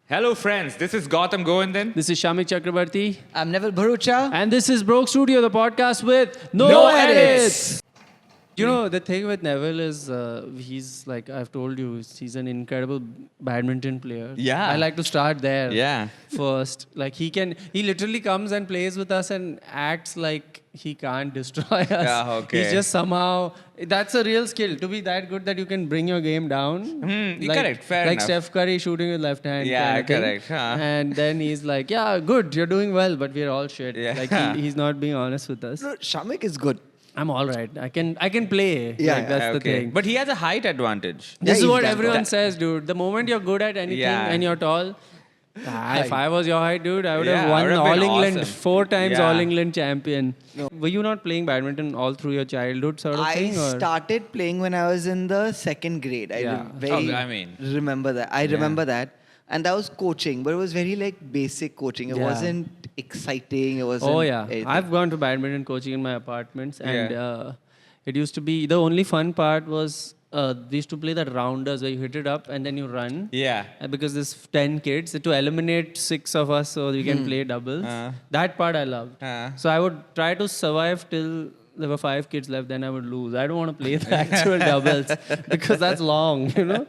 Hello, friends. This is Gautam Govindan. This is Shamik Chakrabarti. I'm Neville Bharucha. And this is Broke Studio, the podcast with no, No edits. edits. You know, the thing with Neville is he's like, I've told you, he's an incredible badminton player. Yeah. I like to start there Yeah. first. Like, he literally comes and plays with us and acts like he can't destroy us. Yeah, okay. He's just somehow, that's a real skill, to be that good that you can bring your game down. Correct, fair Like enough. Steph Curry shooting with left hand. Yeah, kind of thing. correct, huh. And then he's like, yeah, good, you're doing well, but we're all shit. Yeah. Like, he's not being honest with us. No, Shamik is good. I'm all right. I can play. Yeah, like, that's the Okay. thing. But he has a height advantage. This is he's what done everyone that. says, dude. The moment you're good at anything Yeah. and you're tall, if I was your height, dude, I would Yeah, have I won would have All been England awesome. 4 times Yeah. All England champion. No. Were you not playing badminton all through your childhood sort of I thing? Or? started playing when I was in the second grade. I Yeah. remember that. I remember that. And that was coaching, but it was very like basic coaching. It Yeah. wasn't exciting. It wasn't. Oh yeah, anything. I've gone to badminton coaching in my apartments, and Yeah. it used to be the only fun part was we used to play that rounders where you hit it up and then you run. Yeah. Because there's 10 kids to eliminate 6 of us so we can play doubles. That part I loved. So I would try to survive till there were 5 kids left, then I would lose. I don't want to play the actual doubles because that's long, you know.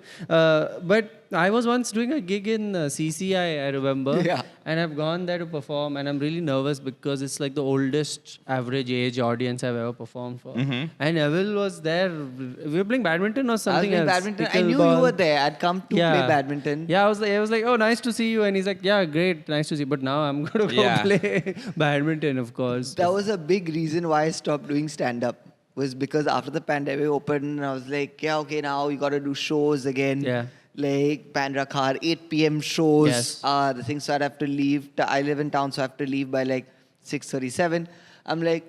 But I was once doing a gig in CCI, I remember. Yeah. And I've gone there to perform, and I'm really nervous because it's like the oldest average age audience I've ever performed for. And Neville was there. We were playing badminton or I was something playing else. badminton. I knew you Pickleball. were there. I'd come to play badminton. Yeah, I was like, oh, nice to see you. And he's like, yeah, great, nice to see you. But now I'm going to go Yeah. play badminton, of course. That was a big reason why I stopped doing stand-up. Was because after the pandemic opened, I was like, yeah, okay, now you got to do shows again. Yeah. Like Bandra Khar, 8 p.m. shows. Yes. The thing, so I'd have to leave. I live in town, so I have to leave by like 6:37. I'm like,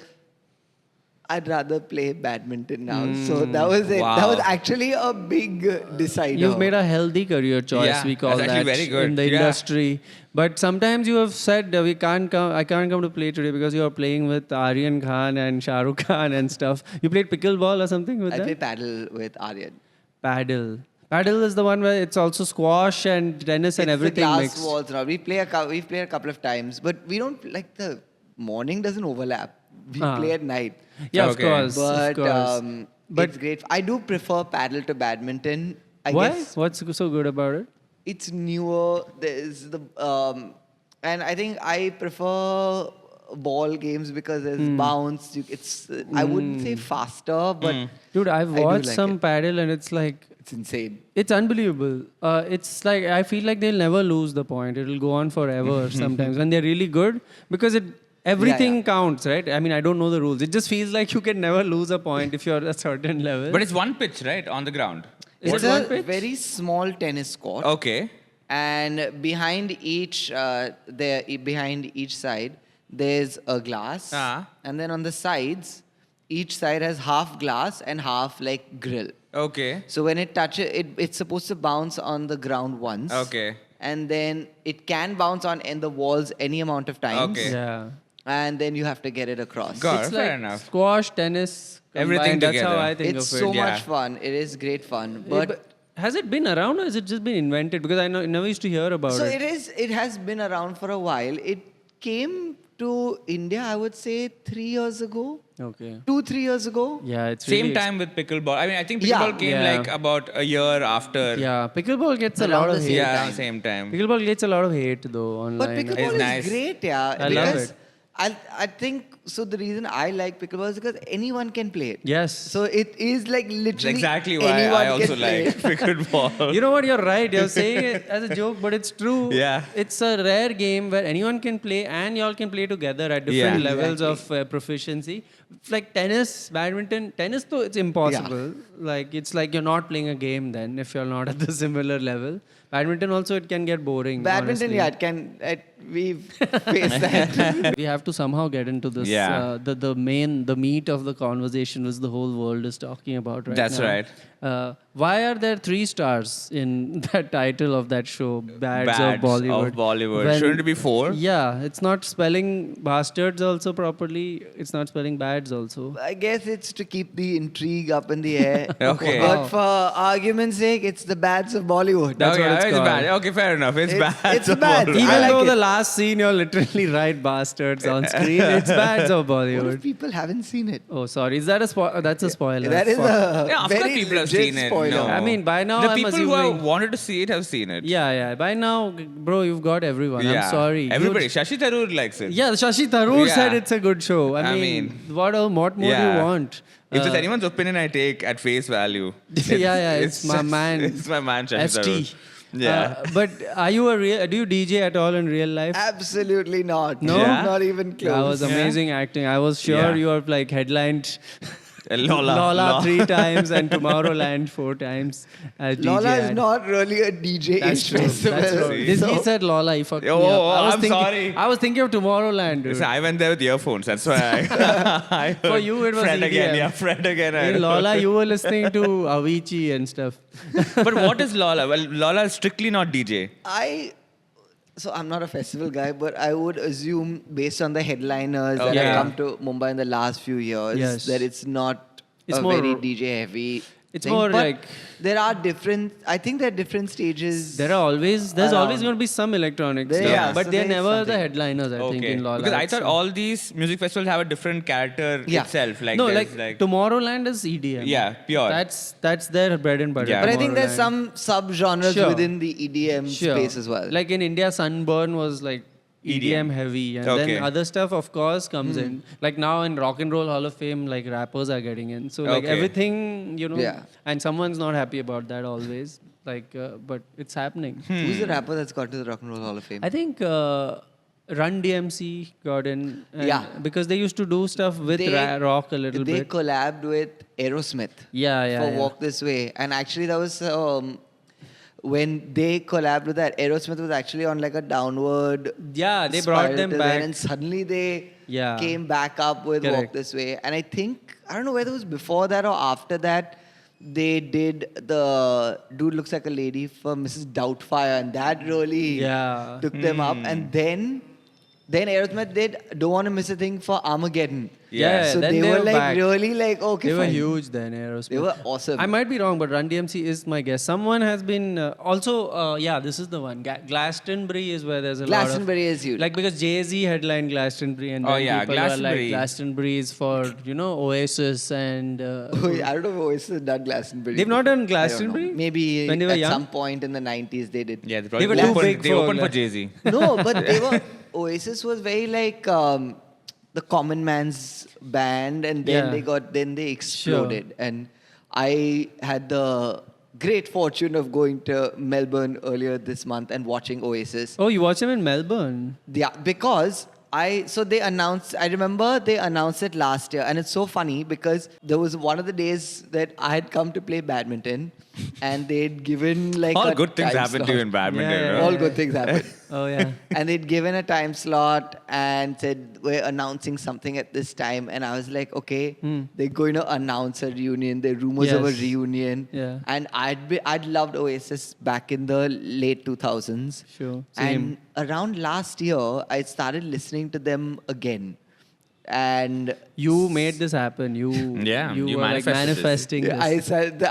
I'd rather play badminton now. So that was it. Wow. That was actually a big decider. You've made a healthy career choice, Yeah, we call that's actually that very good. in the Yeah. industry. But sometimes you have said I can't come to play today because you are playing with Aryan Khan and Shah Rukh Khan and stuff. You played pickleball or something with I them? play paddle with Aryan. Paddle. Paddle is the one where it's also squash and tennis and It's everything the glass mixed. walls now. We've played a couple of times, but we don't like the morning doesn't overlap. We play at night. Yeah, Okay. of course. But, of course. But it's great. I do prefer paddle to badminton. I why? guess What's so good about it? it's newer. There's the and I think I prefer ball games because there's Hmm. bounce. I wouldn't say faster, but Dude, I've I do watched like some it. paddle and it's like it's insane. it's unbelievable. It's like I feel like they'll never lose the point. It'll go on forever sometimes when they're really good because everything yeah. counts, right? I mean, I don't know the rules. It just feels like you can never lose a point if you're at a certain level. But it's one pitch, right? On the ground. Is It's it one a pitch? very small tennis court. Okay. And behind each behind each side there's a glass, and then on the sides each side has half glass and half like grill. Okay. So when it touches it's supposed to bounce on the ground once. Okay. And then it can bounce on in the walls any amount of times. Okay. Yeah. And then you have to get it across. Got It's fair like enough. squash, tennis, Everything combined. That's how together. I think It's of it. so yeah. much fun. It is great fun. Yeah, But has it been around or has it just been invented? Because I never used to hear about so it. it has been around for a while. It came to India, I would say 3 years ago. Okay. 2-3 years ago. Yeah, it's Same really time with pickleball. I mean, I think Yeah. pickleball came Yeah. like about a year after. Yeah, pickleball gets a Around lot the of same hate. Yeah, time. same time. Pickleball gets a lot of hate though online. But pickleball is nice. great, yeah. I love because it. I think so. The reason I like pickleball is because anyone can play it. Yes. So it is like That's literally exactly why anyone I can also play like it. pickleball. You know what? You're right. You're saying it as a joke, but it's true. Yeah. It's a rare game where anyone can play and y'all can play together at different Yeah. levels of proficiency. Like tennis, badminton. Tennis, though, it's impossible. Like, it's like you're not playing a game then if you're not at the similar level. Badminton also, it can get boring. Badminton, honestly. yeah, it can. We've faced that. We have to somehow get into this. Yeah. The meat of the conversation was the whole world is talking about right That's now. right. Why are there 3 stars in the title of that show? Bads of Bads Bollywood. of Bollywood. When- Shouldn't it be 4? Yeah, it's not spelling bastards also properly. It's not spelling bads also. I guess it's to keep the intrigue up in the air. Okay. But for argument's sake, it's the bads of Bollywood. That's okay, what it's called. bad. Okay, fair enough. It's bad. It's bad. Bollywood. I Even like though it. the last scene you're literally right bastards on screen, it's bads of What if Bollywood. people haven't seen it? Oh, sorry. Is that a that's a spoiler? That is Fuck. a Yeah, of course very people have legit seen it. spoiler. No. I mean, by now the I'm people assuming. who have wanted to see it have seen it. Yeah. By now, bro, you've got everyone. Yeah. I'm sorry. Everybody. You'd- Shashi Tharoor likes it. Yeah, Shashi Tharoor Yeah. said it's a good show. I I mean, mean, what more do you want? If there's anyone's opinion I take at face value. It's my man. It's my man, Shashi Tharoor. ST. Yeah. But are you do you DJ at all in real life? Absolutely not. No? Yeah. Not even close. That was amazing acting. I was sure Yeah. you were like headlined Lola. 3 times and Tomorrowland 4 times as DJ. Lola is ad. not really a DJ That's true. festival. That's true. See? He said Lola. He fucked me Oh, up. I was I'm thinking, sorry. I was thinking of Tomorrowland, dude. So I went there with earphones. That's why I For heard you, it was Fred again. EDM. Yeah, Fred again. I In heard. Lola, you were listening to Avicii and stuff. But what is Lola? Well, Lola is strictly not DJ. So I'm not a festival guy, but I would assume based on the headliners that Okay. have come to Mumbai in the last few years Yes. that it's not It's a more- very DJ heavy. It's thing. more But like- there are different. I think there are different stages. There's always Around. going to be some electronic There- stuff, yeah, but so they're there's never the something. headliners. I think in Lola. Because I It's- thought all these music festivals have a different character Yeah. itself. Like no, there's like Tomorrowland is EDM. Yeah, pure. That's their bread and butter. Yeah. but I think there's Tomorrowland. some sub-genres Sure. within the EDM space as well. Like in India, Sunburn was like EDM heavy, and Okay. then other stuff, of course, comes in. Like now in Rock and Roll Hall of Fame, like rappers are getting in. So like Okay. everything, Yeah. and someone's not happy about that always. Like, but it's happening. Who's the rapper that's got to the Rock and Roll Hall of Fame? I think Run DMC got in. and- Yeah. Because they used to do stuff with rock a little they bit. collabed with Aerosmith. Yeah. For Walk This Way. And actually, that was when they collabed with that. Aerosmith was actually on like a downward. Yeah, they brought spiral them till back. then, and suddenly they Yeah. came back up with Walk Correct. This Way. And I think, I don't know whether it was before that or after that, they did the Dude Looks Like a Lady for Mrs. Doubtfire. And that really Yeah. took them up. And then Aerosmith did Don't Want to Miss a Thing for Armageddon. Yeah, So then they they were were like back. really like, okay, They were fine. huge then, Aerosmith. They were awesome. I might be wrong, but Run DMC is my guess. Someone has been yeah, this is the one. Glastonbury is where there's a Glastonbury lot of is huge. like because Jay-Z headlined Glastonbury, and Oh, then yeah, people were like Glastonbury. Glastonbury is for Oasis and I don't know if Oasis has done Glastonbury. They've not done I don't know. Glastonbury. Maybe When they were at young? some point in the 90s they did. Yeah, they probably were too opened, big they for opened for Gla- Jay-Z. No, but they were. Oasis was very like the common man's band, and then Yeah. they exploded. And I had the great fortune of going to Melbourne earlier this month and watching Oasis. Oh, you watch them in Melbourne? Yeah, because they announced, I remember they announced it last year, and it's so funny because there was one of the days that I had come to play badminton, and they'd given like All a good things time happen to you in slot. badminton. Yeah, right? yeah, All good things happen. Oh yeah. And they'd given a time slot and said, we're announcing something at this time. And I was like, okay, they're going to announce a reunion. There are rumors of a Yes. reunion. Yeah. And I'd loved Oasis back in the late 2000s. Sure. And around last year, I started listening to them again. And You made this happen. You you were like manifested this. manifesting this. I said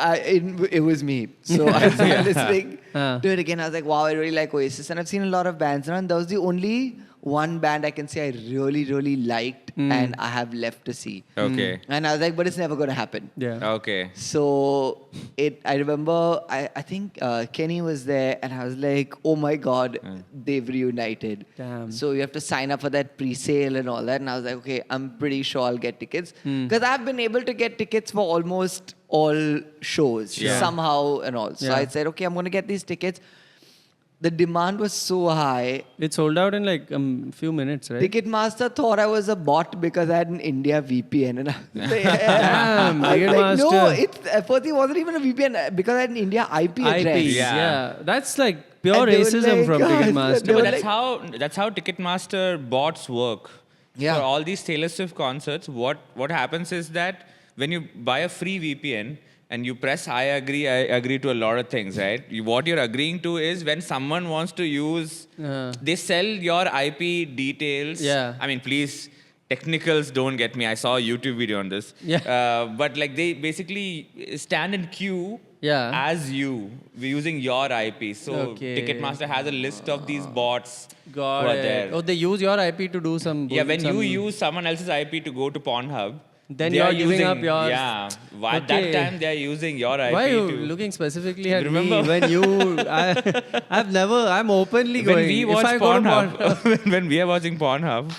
it was me. So I started listening Huh. to it again. I was like, wow, I really like Oasis. And I've seen a lot of bands now. And that was the only one band I can say I really, really liked and I have left to see. Okay. And I was like, but it's never going to happen. Yeah. Okay. So I remember, I think Kenny was there and I was like, oh my God, they've reunited. Damn. So you have to sign up for that pre-sale and all that. And I was like, okay, I'm pretty sure I'll get tickets. Because I've been able to get tickets for almost all shows Yeah. somehow and all. So Yeah. I said, okay, I'm going to get these tickets. The demand was so high. It sold out in like a few minutes, right? Ticketmaster thought I was a bot because I had an India VPN. And I was like, Damn, I was like, no, Ticketmaster. at first it wasn't even a VPN because I had an India IP address. IP. Yeah. Yeah. That's like pure And they were racism like, from "God, Ticketmaster. they No, were but like- that's how Ticketmaster bots work. Yeah. For all these Taylor Swift concerts, what happens is that when you buy a free VPN, and you press I agree to a lot of things, right? What you're agreeing to is when someone wants to use, they sell your IP details. Yeah. I mean, please, technicals don't get me. I saw a YouTube video on this. Yeah. But like they basically stand in queue as you, using your IP. So Okay. Ticketmaster has a list of these bots Got who are it. there. Oh, they use your IP to do some. Yeah, when you some- use someone else's IP to go to Pornhub, Then they you're are giving using, up yours. Yeah, at that Okay. time they are using your IP. Why are you to, looking specifically at Remember? me when you? I'm openly when going. we If watch I go to Pornhub, when we are watching Pornhub,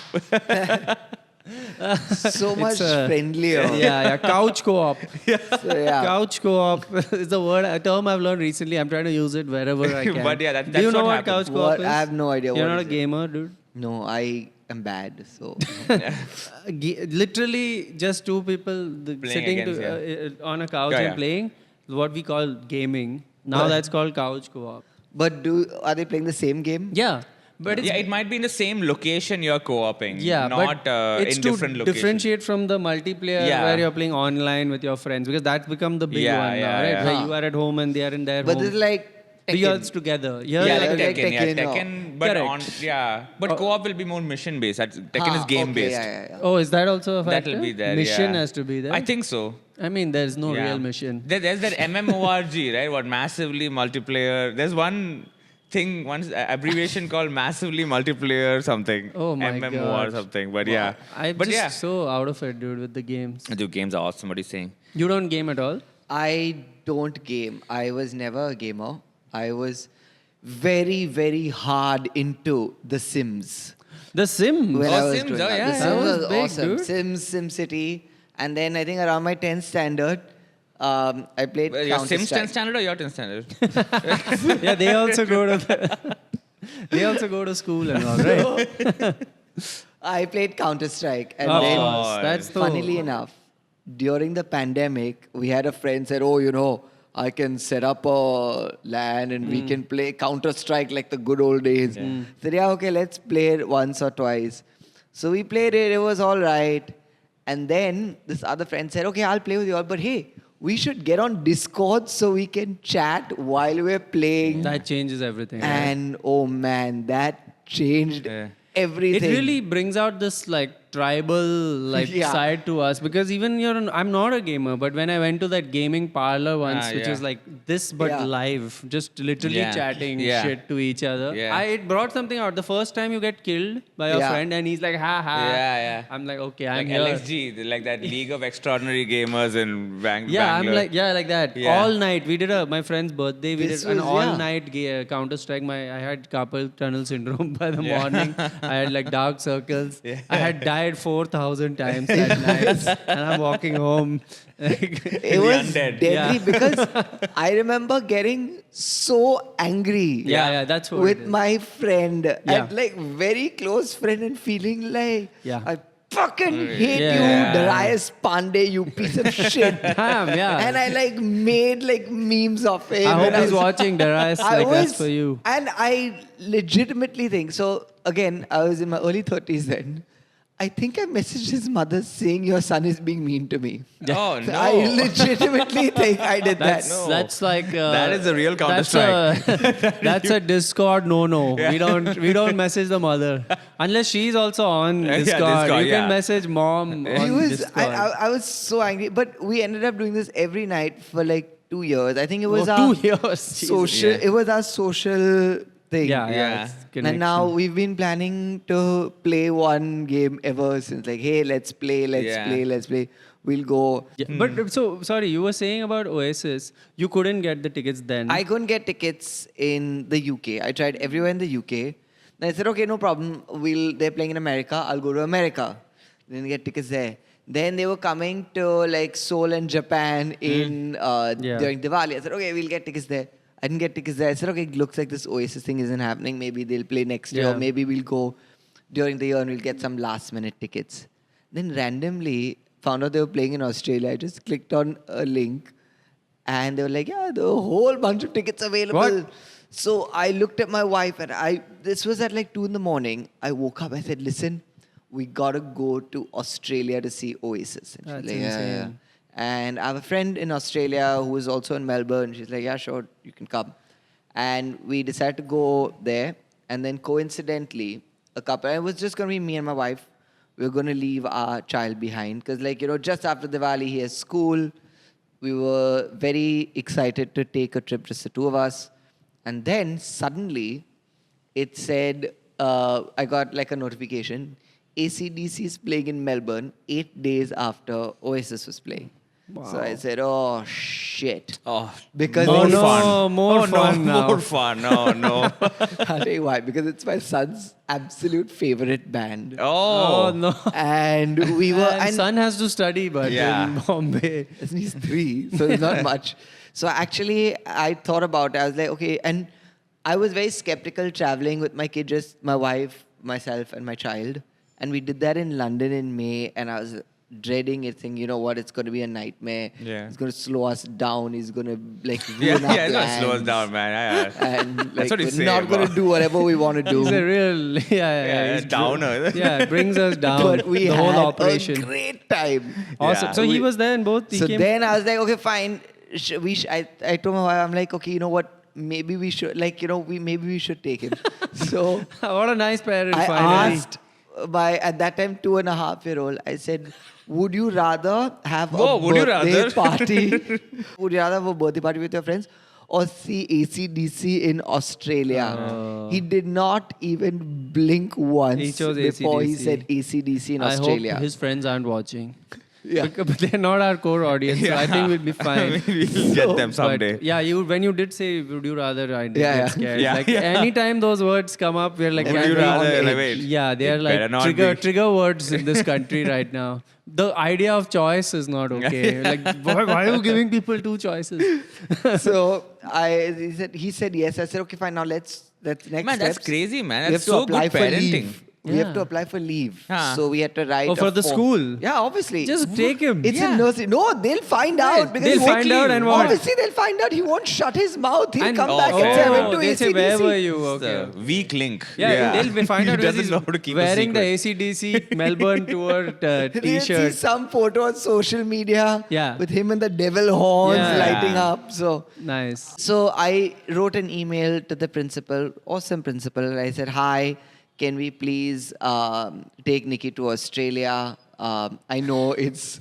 So much It's, friendlier. yeah, couch co-op. So, yeah. Couch co-op is a term I've learned recently. I'm trying to use it wherever I can. But yeah, Do that's you know what what happens. couch co-op What? is? I have no idea You're what not a is it. gamer, dude. No, I am bad. So Literally, just two people sitting against, on a couch Yeah, and yeah. playing. What we call gaming. Now that's called couch co-op. but are they playing the same game? Yeah, but it's yeah, it might be in the same location you're co-oping, Yeah, not but it's in to different locations. differentiate from the multiplayer Yeah. where you're playing online with your friends because that's become the big Yeah, one now, yeah, right? yeah. Where you are at home and they are in their But home. this is like Three Tekken. years together. Yeah, Here, like like Tekken, Tekken, Tekken, but Correct. but co-op will be more mission based. Tekken is Ah, game okay, based. yeah. Oh, is that also a factor? That'll be there. Mission yeah. has to be there. I think so. I mean, there's no Yeah. real mission. There's that MMORG, right? What massively multiplayer. There's one abbreviation called massively multiplayer something. Oh my MMO God. or something. But yeah. I'm but just yeah. so out of it, dude, with the games. The games are awesome. What are you saying? You don't game at all? I don't game. I was never a gamer. I was very, very hard into The Sims. The Sims. When Oh, I was Sims, growing oh, up. yeah, The yeah. Sims That was was big, awesome. dude. Sims, SimCity. And then I think around my 10th standard, I played Your Sims 10th Counter-Strike. standard or your 10th standard? Yeah, they also go to they also go to school and all, right? I played Counter-Strike. And Of then, course, that's the funnily enough, during the pandemic, we had a friend said, oh, you know, I can set up a LAN and we can play Counter-Strike like the good old days. Said, yeah, okay, let's play it once or twice. So we played it. It was all right. And then this other friend said, okay, I'll play with you all. But hey, we should get on Discord so we can chat while we're playing. That changes everything. right? And oh man, that changed Yeah. everything. It really brings out this like tribal like Yeah. side to us because even I'm not a gamer, but when I went to that gaming parlor once, which yeah. is like this but Yeah. live, just literally Yeah. chatting Yeah. shit to each other. Yeah. It brought something out. The first time you get killed by your Yeah. friend and he's like, ha ha. Yeah. I'm like, okay, I'm Like here. LXG, like that League of Extraordinary Gamers in Yeah, I'm Bangalore. like, yeah, like that. Yeah. All night. We did my friend's birthday. We This did an was- all yeah. night Counter Strike. I had carpal tunnel syndrome by the Yeah. morning. I had like dark circles. Yeah. I had died 4,000 times that night. And I'm walking home. It was undead. deadly Yeah. because I remember getting so angry. Yeah, that's what with it is. my friend Yeah. and like very close friend and feeling like Yeah. I fucking hate Yeah. you, Darius Pandey, you piece of shit. Damn, yeah. And I like made like memes of him. I hope and he's was- watching, Darius. I Like, that's was- for you. And I legitimately think so. Again, I was in my early 30s then. I think I messaged his mother saying your son is being mean to me. Oh, no. I legitimately think I did That's, that. that's like That is a real that's Counter-Strike. that's a Discord no. We don't message the mother unless she's also on Yeah, Discord. Discord, You yeah. can message mom He on was, Discord. I was so angry. But we ended up doing this every night for like 2 years. I think it was Oh, our 2 years. social. Yeah. It was our social thing. Yeah, Yeah. it's And now connection. we've been planning to play one game ever since. Like, hey, let's play, let's play. We'll go. Yeah, but so sorry, you were saying about Oasis. You couldn't get the tickets then. I couldn't get tickets in the UK. I tried everywhere in the UK. Then I said, okay, no problem. They're playing in America. I'll go to America. Then get tickets there. Then they were coming to like Seoul and Japan in during Diwali. I said, okay, we'll get tickets there. I didn't get tickets there. I said, okay, looks like this Oasis thing isn't happening. Maybe they'll play next year. Yeah. Maybe we'll go during the year and we'll get some last minute tickets. Then randomly found out they were playing in Australia. I just clicked on a link and they were like, yeah, there are a whole bunch of tickets available. What? So I looked at my wife and this was at like 2 a.m. I woke up. I said, listen, we got to go to Australia to see Oasis. And she's That's like, yeah, yeah. insane. And I have a friend in Australia who is also in Melbourne. She's like, yeah, sure, you can come. And we decided to go there. And then coincidentally, it was just going to be me and my wife. We were going to leave our child behind. Because, just after Diwali, he has school. We were very excited to take a trip, just the two of us. And then suddenly, it said, I got like a notification, AC/DC is playing in Melbourne 8 days after Oasis was playing. Wow. So I said, oh, shit. Oh, Because more it's- fun. more Oh, fun no, now. more fun. No, no. I'll tell you why. Because it's my son's absolute favorite band. Oh, no. And we were... And son has to study, but Yeah. in Bombay. He's 3, so it's not much. So actually, I thought about it. I was like, okay. And I was very skeptical traveling with my kid, just my wife, myself, and my child. And we did that in London in May. And I was dreading it, thinking, you know what, it's going to be a nightmare. Yeah. It's going to slow us down. He's going to, like, Yeah, ruin our yeah, it's gonna slow us plans. down, man. Yeah. And, like, That's what you we're say, not going bro. to do whatever we want to do. He's a real, Yeah, he's downer. Yeah, it brings us down. But we the had whole operation. a great time. Awesome. Yeah. So he was there in both. He So came. then I was like, okay, fine. I told my wife, I'm like, okay, you know what? Maybe we should, maybe we should take him. So What a nice parent. I finally. asked my, at that time, 2.5-year-old, I said, would you rather have Whoa, a would you birthday rather? party? Would you rather have a birthday party with your friends or see AC/DC in Australia? He did not even blink once He chose before he AC/DC. said AC/DC in I Australia. hope his friends aren't watching. Yeah. But they're not our core audience, so I think we'll be fine. We'll get them someday. But yeah, when you did say, would you rather, I did Yeah, get yeah. scared. Yeah, Like yeah. anytime those words come up, we're like, Would yeah, you we're on rather, the like, edge. wait, Yeah, they are it better like not be. trigger words in this country right now. The idea of choice is not okay. Like, why are you giving people 2 choices? So he said yes. I said, okay, fine. Now let's next Man, that's steps. crazy, man. We That's have to so apply good for parenting. leave. We have to Yeah. apply for leave. Huh. So we had to write. Oh, for a the form. school? Yeah, obviously. Just take him. It's Yeah. in nursery. No, they'll find out. Because They'll he won't find out leave. and what? Obviously, they'll find out. He won't shut his mouth. He'll And- come Oh, back okay. and say, I went Oh, to they say, where were AC/DC. you? It's Okay. a weak link. Yeah, they'll find out He when doesn't he's know how to keep wearing the a secret. AC/DC Melbourne tour They'll see t-shirt. some photo on social media Yeah. with him and the devil horns Yeah. lighting up. Nice. So I wrote an email to the principal, awesome principal. I said, hi, can we please take Nikki to Australia? I know it's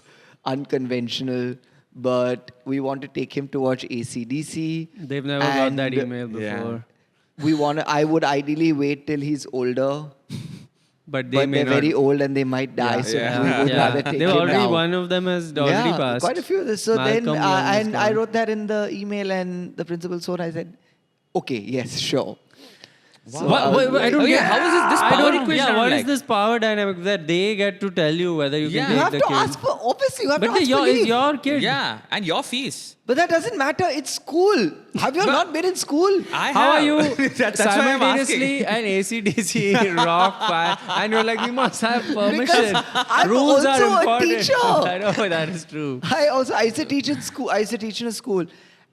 unconventional, but we want to take him to watch AC/DC. They've never got that And email before. Yeah. I would ideally wait till he's older, But they but may they're not. very old and they might die. So Yeah. we would rather take They've him already, now. one of them has already Yeah, passed. quite a few. So Malcolm then, Young is and I gone. wrote that in the email, and the principal saw it. I said, okay, yes, sure. So What, I was I don't Okay, get how is this I power don't- equation Yeah, what is like? this power dynamic that they get to tell you whether you Yeah. can You take have the to kid? ask for, obviously, you have But to ask for it's leave. your kid. Yeah, and your fees. But that doesn't matter. It's school. Have you not been in school? I How are have. you That's why I'm simultaneously asking. an AC/DC rock fan, and you're like, we must have permission. Because I'm Rules are also a important. teacher. I know that is true. I used to teach in school. I used to teach in a school.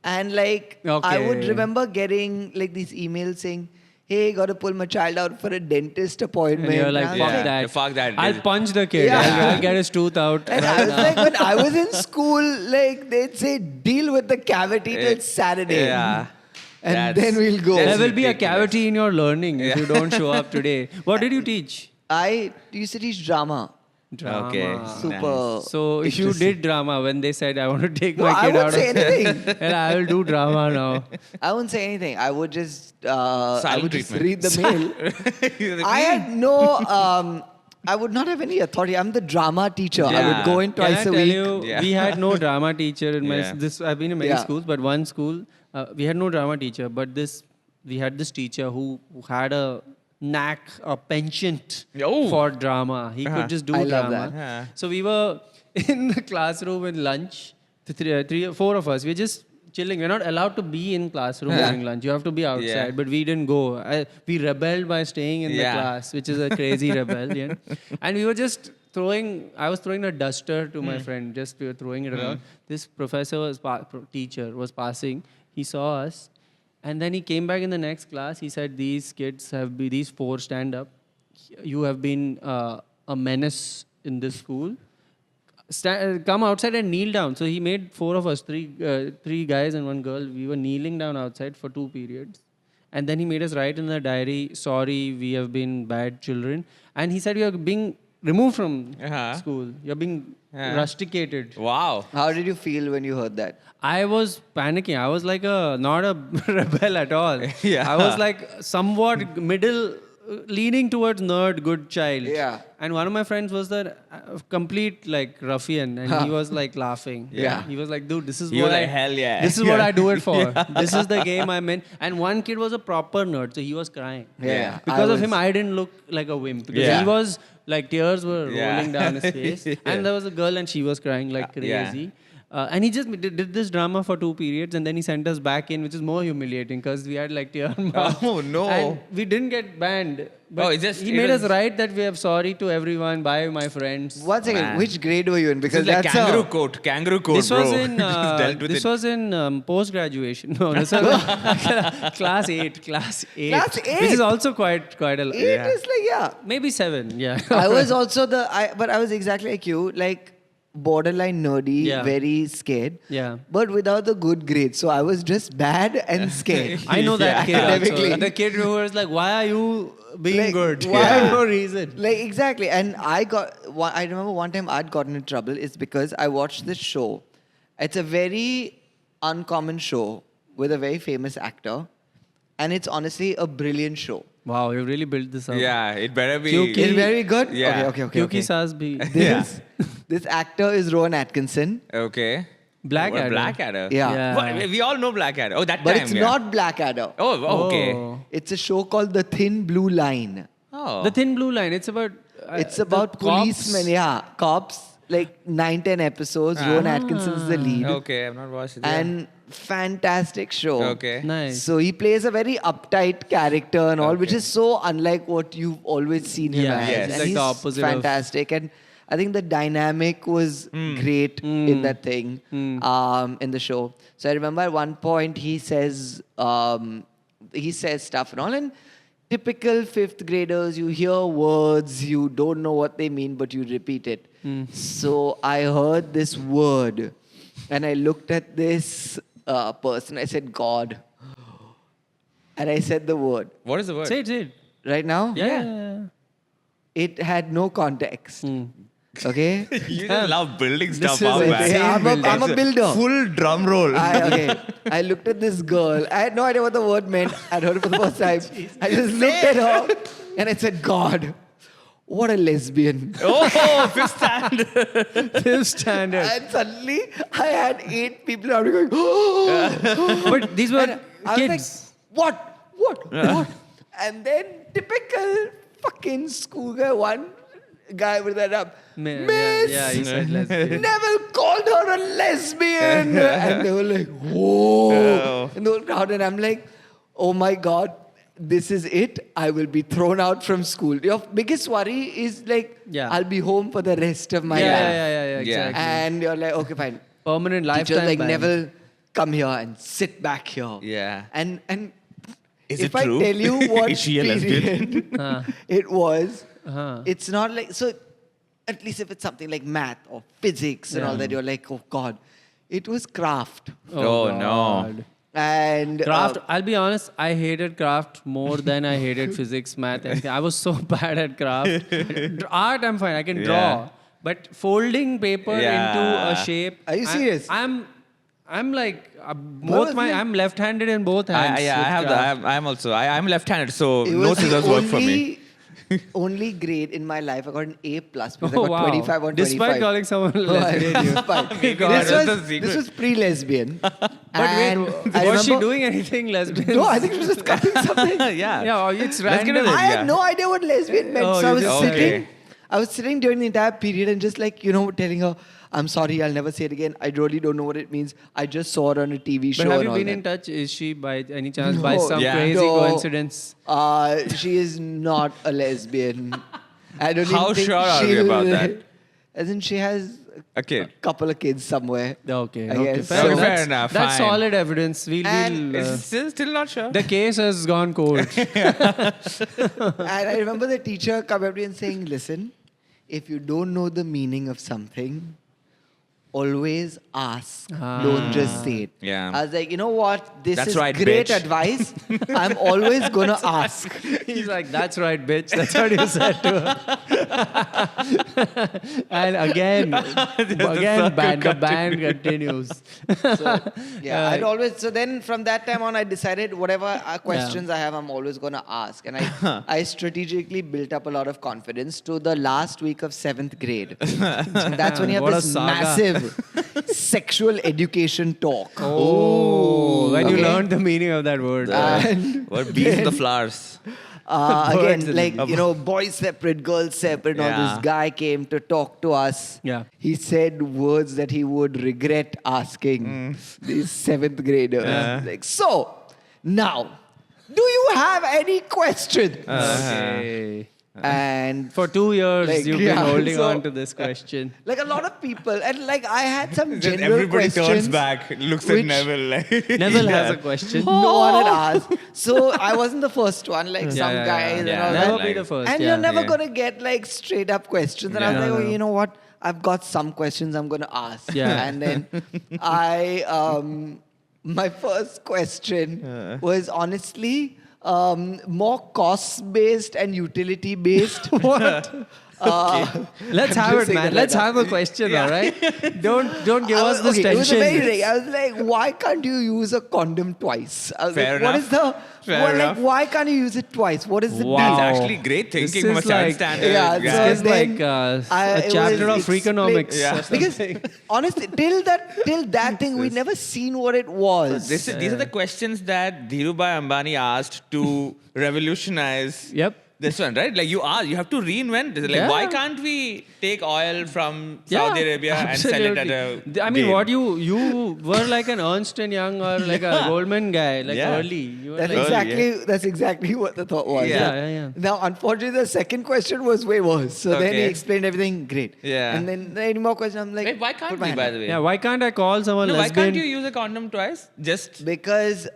And like, I would Okay. remember getting like these emails saying, hey, got to pull my child out for a dentist appointment. And you're like, And fuck I was that. Yeah, fuck that. I'll punch the kid. Yeah. I'll get his tooth out. And I right was now. like, when I was in school, like they'd say, deal with the cavity till Saturday. Yeah. And That's- then we'll go. There that's will be a ridiculous. cavity in your learning if you don't show up today. What did you teach? I used to teach drama. Drama. Okay. Super. So if you interesting. did drama when they said I want to take No, my I kid won't out say of anything. and I will do drama now. I wouldn't say anything. I would just, I Silent would just treatment. read the mail. I had no, I would not have any authority. I'm the drama teacher. I Yeah. would go in Can I twice a tell week. you, Yeah. we had no drama teacher in my Yeah. this. I've been in many Yeah. schools, but one school we had no drama teacher. But we had this teacher who had a knack, a penchant Oh. for drama. He Uh-huh. could just do I love drama. that. Yeah. So we were in the classroom in lunch. Three or four of us. We're just chilling. We're not allowed to be in classroom Yeah. during lunch. You have to be outside. Yeah. But we didn't go. We rebelled by staying in the Yeah. class, which is a crazy rebellion. And we were just I was throwing a duster to my friend. Just we were throwing it around. This professor teacher was passing. He saw us. And then he came back in the next class. He said, these kids these 4 stand up. You have been a menace in this school. come outside and kneel down. So he made 4 of us, three guys and 1 girl. We were kneeling down outside for 2 periods. And then he made us write in the diary, sorry, we have been bad children. And he said, you're being removed from school. You're being rusticated. Wow. How did you feel when you heard that? I was panicking. I was like not a rebel at all. Yeah. I was like somewhat middle, leaning towards nerd, good child. Yeah. And one of my friends was the complete like ruffian, and he was like laughing. Yeah. He was like, dude, this is He what was like, hell yeah. This is what I do it for. This is the game I'm in. And one kid was a proper nerd, so he was crying. Yeah. Because of him, I didn't look like a wimp. Because Yeah. he was like tears were Yeah. rolling down his face, and there was a girl, and she was crying like crazy. And he just did this drama for 2 periods, and then he sent us back in, which is more humiliating because we had like tear marks. Oh, no. And we didn't get banned. But he made us write that we are sorry to everyone, bye my friends. One second, Man. which grade were you in? This Because is like that's kangaroo a, coat. Kangaroo coat, This was bro. in Dealt with it. this was in post graduation. No, this was class 8. Class Which eight? is also quite a lot. it is like, yeah. Maybe 7. Yeah. I was also but I was exactly like you, like borderline nerdy, Yeah. very scared. Yeah. But without the good grades. So I was just bad and scared. I know that kid Academically. also. The kid who was like, why are you being Like, good? why? For no reason. Like, exactly. And I remember one time I'd gotten in trouble. It's because I watched this show. It's a very uncommon show with a very famous actor. And it's honestly a brilliant show. Wow, you really built this up. Yeah, it better be. Kyunki- It's very good? Yeah. Okay. Kyuki saas bhi. This actor is Rowan Atkinson. Okay. Blackadder. Blackadder. Yeah. Yeah. What? We all know Blackadder. Oh, that But time. it's yeah. not Blackadder. Oh, okay. Oh. It's a show called The Thin Blue Line. Oh. The Thin Blue Line. It's about. It's the about cops. policemen, cops, like 9-10 episodes. Rowan Atkinson's the lead. Okay, I've not watched it. And fantastic show. Okay. Nice. So he plays a very uptight character and all, which is so unlike what you've always seen him Yeah, as. yes. And Like he's the opposite of- fantastic. And I think the dynamic was great in that thing, in the show. So I remember at one point he says stuff and all, and typical 5th graders, you hear words, you don't know what they mean, but you repeat it. So I heard this word, and I looked at this person. I said, God. And I said the word. What is the word? Say it. Right now? Yeah. It had no context. Okay? You just love building stuff is up, insane. man. Yeah, I'm a builder. Full drum roll. I looked at this girl. I had no idea what the word meant. I'd heard it for the first time. I just looked at her and I said, God, what a lesbian. Oh, fifth stand. Fifth standard. And suddenly I had 8 people around me going, oh. But these were And I was kids. like, what? And then typical fucking schoolgirl, one guy with that up. Miss, Yeah, he said lesbian. Neville called her a lesbian. And they were like, whoa. And the whole crowd, and I'm like, oh my God, this is it. I will be thrown out from school. Your biggest worry is like, I'll be home for the rest of my life. Yeah, exactly. And you're like, okay, fine. Permanent lifetime Teachers like ban. Neville, come here and sit back here. Yeah. And Is if it I true? tell you what Is she a lesbian? period it was, Uh-huh. it's not like, so at least if it's something like math or physics and all that, you're like, oh God. It was craft. Oh, no. God. And Craft, I'll be honest, I hated craft more than I hated physics, math, anything. I was so bad at craft. Art, I'm fine. I can draw. Yeah. But folding paper into a shape. Are you serious? I'm like, I'm left-handed in both hands. I'm left-handed, so it no was the scissors work for me. only grade in my life. I got an A+ because I Oh, got wow. 25 on 25. Despite calling someone lesbian. Despite. God, this, that's the was, secret. this was pre-lesbian. But And wait, I was she remember- doing anything lesbian? No, I think she was just cutting something. Yeah. Yeah, it's Let's get random. into this. I had Yeah. no idea what lesbian meant. Oh, So I you was just- sitting. Okay. I was sitting during the entire period and just like, telling her, I'm sorry, I'll never say it again. I really don't know what it means. I just saw her on a TV show. But have and you all been that. in touch? Is she by any chance by No. some Yeah. crazy No. coincidence? She is not a lesbian. I don't How even think sure are we she'll- about that? As in, she has A kid. a couple of kids somewhere. Okay, I okay. guess. Fair, So- enough. Fair enough, That's fine. solid evidence. And It's still not sure. The case has gone cold. And I remember the teacher coming up to me and saying, listen, if you don't know the meaning of something, always ask. Don't just say it. Yeah. I was like, you know what? This That's is right, great bitch. advice. I'm always going to ask. He's like, that's right, bitch. That's what you said to her. And again, the band continues. So, yeah, I'd always. So then from that time on, I decided whatever questions I have, I'm always going to ask. And I strategically built up a lot of confidence to the last week of 7th grade. That's when you have What a this saga. massive sexual education talk. Oh, when you Okay. learned the meaning of that word. And What bees in the flowers? Birds again, in like, the- you know, boys separate, girls separate. And all Yeah. this guy came to talk to us. Yeah. He said words that he would regret asking these 7th graders. Like, so, now, do you have any questions? Okay. And For 2 years, Like, you've yeah, been holding so- on to this question. like a lot of people, and like I had some Just general everybody questions. turns back, looks which at Neville like. Neville Yeah. has a question. No one had asked. So I wasn't the first one, like some yeah, guys yeah. and Yeah. all Never that. be the first. And yeah. you're never Yeah. gonna get like straight up questions. And I was Yeah. like, No, oh, no. you know what? I've got some questions I'm gonna ask. Yeah. And then my first question was honestly more cost based and utility based. What? Let's have it, man. Let's have a question, all right? Don't give us this It was a very tension. I was like, why can't you use a condom twice? I was Fair like, what enough. is the Fair what, enough. like, why can't you use it twice? What is the Wow. That's deal? actually great This thinking from a is 7th like- standard. Yeah, guy. so It's then like it a chapter was of Freakonomics. Yeah. or Because something. honestly, till that thing, we never seen what it was. These are the questions that Dhirubhai Ambani asked to revolutionize Yep. this one, right? Like you have to reinvent this. Like, Yeah. why can't we take oil from Saudi Arabia and sell it at absolutely. a I mean, gain? what you were like an Ernst and Young or like a Goldman guy, like Yeah. early. You were That's like, that's exactly what the thought was. Yeah. Now, unfortunately, the second question was way worse. So then he Okay. explained everything great. Yeah. And then any more questions? I'm like, Wait, why put can't my we, hand by up. the way? yeah. Why can't I call someone No, why lesbian? can't you use a condom twice? Just Because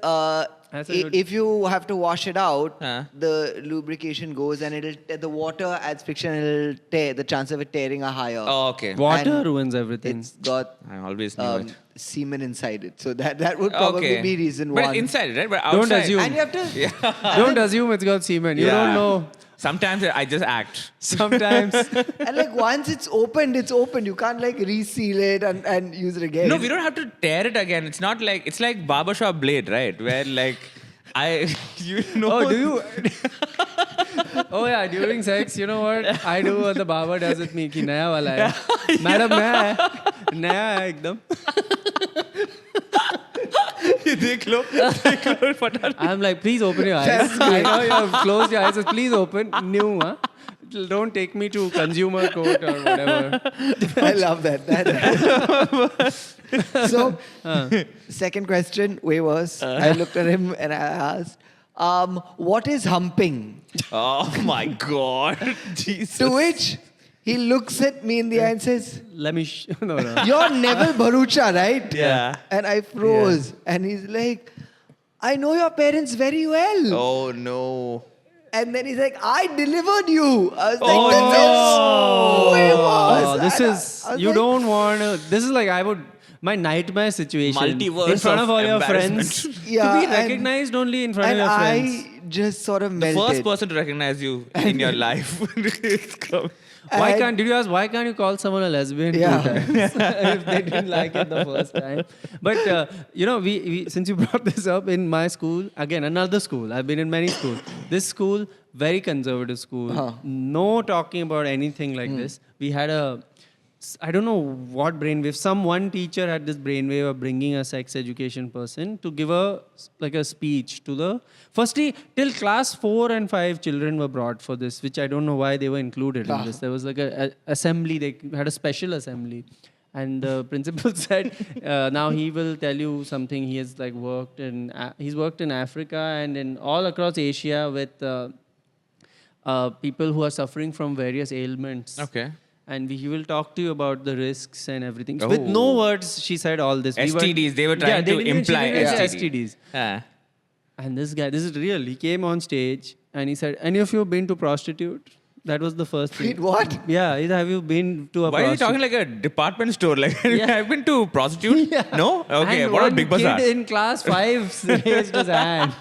That's a good- if you have to wash it out, Huh. the lubrication goes and the water adds friction and it'll tear. The chance of it tearing are higher. oh, okay. Water And ruins everything. It's got I always knew it. semen inside it. So that would probably Okay. be reason but one. inside, right? But Don't outside. assume. And you have to... Don't assume it's got semen. You don't know. Sometimes I just act. Sometimes. And like once it's opened, it's open. You can't like reseal it and use it again. No, we don't have to tear it again. It's not like it's like barbershop blade, right? Where like you know. Oh, do you? Oh yeah, during sex, you know what I do? What the barber does with me? कि नया वाला है. Madam नया है एकदम. देख लो फटाफट. I'm like, please open your eyes. I know you have closed your eyes. So please open. New, huh? Don't take me to consumer court or whatever. I love that. So, second question, way worse. I looked at him and I asked, what is humping? Oh my God, Jesus. To which he looks at me in the eye and says, Let me. No. you're Neville Bharucha, right? Yeah. And I froze. And he's like, I know your parents very well. Oh no. And then he's like, I delivered you. I was like, Oh, this is way worse. this And is I was you like, don't want to. This is like I would. My nightmare situation. Multiverse in front of of all your embarrassment. friends. Yeah, to be and- recognized only in front And of your friends. I just sort of The melted. first person to recognize you in your life is coming. Why And- can't? Did you ask why can't you call someone a lesbian Yeah. 2 times if they didn't like it the first time? But you know, we since you brought this up in my school again, another school. I've been in many schools. This school, very conservative school. Huh. No talking about anything like this. We had I don't know what brainwave. One teacher had this brainwave of bringing a sex education person to give a speech to the. Firstly, till class 4 and 5, children were brought for this, which I don't know why they were included in this. There was like a assembly. They had a special assembly, and the principal said, "Now he will tell you something. He has like worked in. He's worked in Africa and in all across Asia with people who are suffering from various ailments." Okay. And he will talk to you about the risks and everything. With no words, she said all this. STDs, they were trying to imply STDs. Yeah. And this guy, this is real. He came on stage and he said, "Any of you been to prostitute?" That was the first thing. Wait, what? Yeah, either have you been to a Why are you prostitute? talking like a department store? Like, I've been to prostitute? Yeah. No? Okay, And what one a big bazaar. kid in class 5 raised his hand.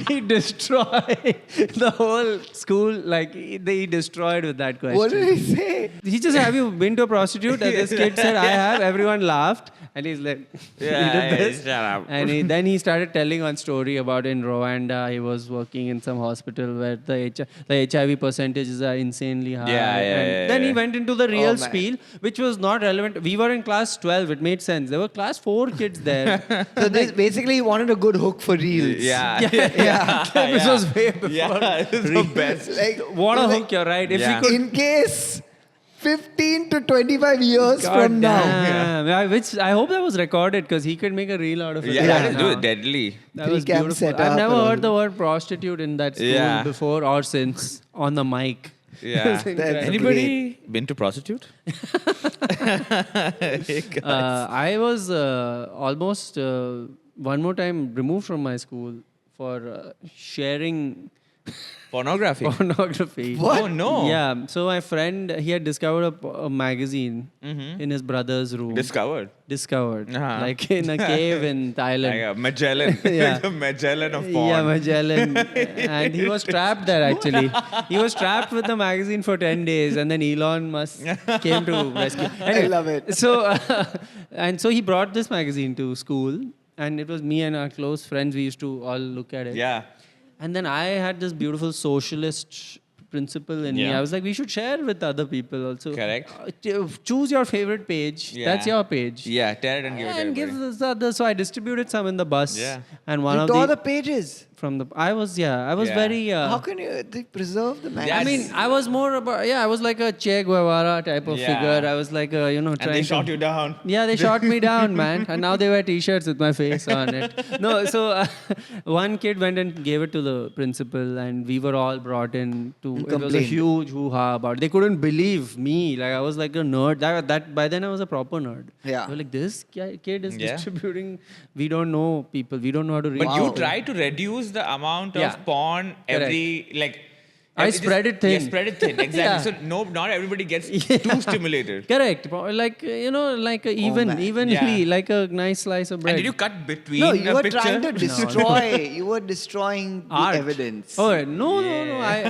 He destroyed the whole school. Like, he destroyed with that question. What did he say? He just, have you been to a prostitute? And this kid said, I have. Everyone laughed. And he's like, he did this. Shut up. And then he started telling one story about in Rwanda, he was working in some hospital where the HIV percentages are insanely high. And then he went into the real man. spiel, which was not relevant. We were in class 12. It made sense. There were class 4 kids there. So this basically he wanted a good hook for reels. Yeah. This was way before. Yeah, it's the best. Like, What a like, hook, you're right. If Yeah. we could. in case 15 to 25 years God from now. damn. Yeah, which I hope that was recorded because he could make a reel out of it. Yeah, right that is now. deadly. That Three was cam beautiful. set I've up never and heard all. the word prostitute in that school Yeah. before or since on the mic. Yeah. It's incredible. Anybody been to prostitute? I was almost one more time removed from my school for sharing Pornography. pornography. Oh, no. Yeah. So my friend, he had discovered a magazine in his brother's room. Discovered. Discovered. Uh-huh. Like in a cave in Thailand. Like a Magellan. Yeah. The Magellan of porn. Yeah, Magellan. And he was trapped there actually. He was trapped with the magazine for 10 days and then Elon Musk came to rescue. Anyway, love it. So, and so he brought this magazine to school and it was me and our close friends. We used to all look at it. Yeah. And then I had this beautiful socialist principle in me. Yeah. I was like, we should share with other people also. Correct. Choose your favorite page. Yeah. That's your page. Yeah, tear it and give it to And give everybody. this other. So I distributed some in the bus. Yeah. And one You of tore the the pages. from the I was Yeah. very How can you they preserve the I magazine? mean I was more about I was like a Che Guevara type of Yeah. figure. I was like a, And trying they to shot you down. Yeah, they shot me down, man. And now they wear t-shirts with my face on it. No, so one kid went and gave it to the principal and we were all brought in to it was a complained. huge hoo-ha about it. They couldn't believe me. Like I was like a nerd. That by then I was a proper nerd. Yeah. They were like, this kid is Yeah. distributing. We don't know people. We don't know how to read. But you try to reduce the amount of Yeah. porn every, like... I just- spread it thin. Yeah, spread it thin, exactly. Yeah. So not everybody gets Yeah. too stimulated. Correct. Like, like man. evenly, Yeah. like a nice slice of bread. And did you cut between no, the you were picture? trying to destroy. You were destroying the Art. evidence. Oh, no.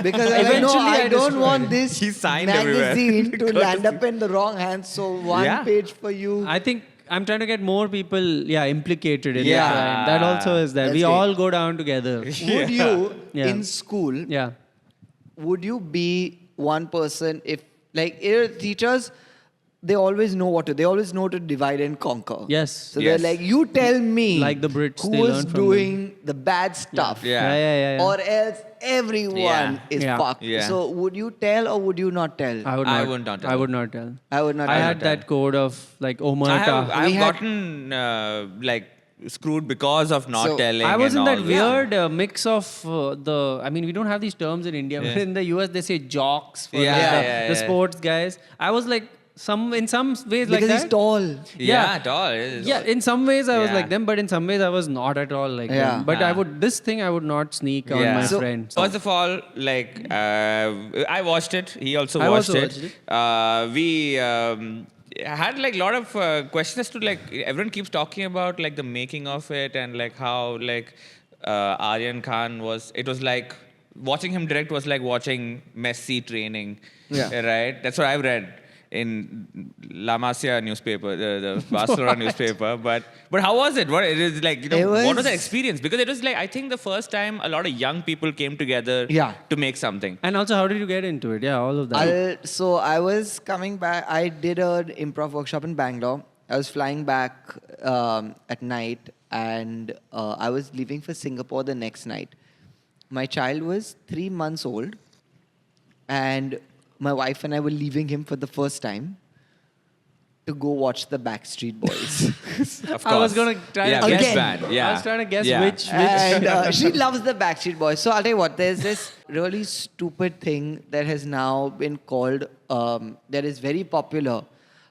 Because I eventually know I don't destroyed want it. this He signed everywhere. magazine to land up in the wrong hands. So one Yeah. page for you. I think I'm trying to get more people, implicated in Yeah. the crime. That also is there. That's We it. all go down together. Would you, Yeah. in school, Yeah. would you be one person if, like, teachers, they always know they always know to divide and conquer. Yes. So Yes. they're like, you tell me, Like the Brits, they who learn is from doing the bad stuff, Yeah. Yeah. or else everyone Yeah. is Yeah. fucked. Yeah. So would you tell or would you not tell? I would I not. would not tell. I would not tell. I would not. I tell. had that code of like omerta. I We have had- gotten like screwed because of not So, telling. I was and in that all. weird mix of we don't have these terms in India, but Yeah. in the US they say jocks for Yeah, the, yeah, the yeah. sports guys. I was like in some ways because like he's that. tall. Yeah, at all. It is- Yeah, in some ways I was Yeah. like them, but in some ways I was not at all like Yeah. them. But this thing I would not sneak on Yeah. my So, friends. First of all, like I watched it. He also I watched also it. watched it. We had like a lot of questions as to like everyone keeps talking about like the making of it and like how like Aryan Khan was. It was like watching him direct was like watching Messi training. Yeah. Right. That's what I've read in La Masia newspaper, the Barcelona newspaper. But how was it? What it is like? It What was was- the experience? Because it was like I think the first time a lot of young people came together Yeah. to make something. And also, how did you get into it? Yeah, all of that. So I was coming back. I did an improv workshop in Bangalore. I was flying back at night, and I was leaving for Singapore the next night. My child was 3 months old, and my wife and I were leaving him for the first time to go watch the Backstreet Boys. Of course. I was gonna try yeah, to guess Again. bad. Yeah. I was trying to guess Yeah. which. And she loves the Backstreet Boys. So I'll tell you what, there's this really stupid thing that has now been called, that is very popular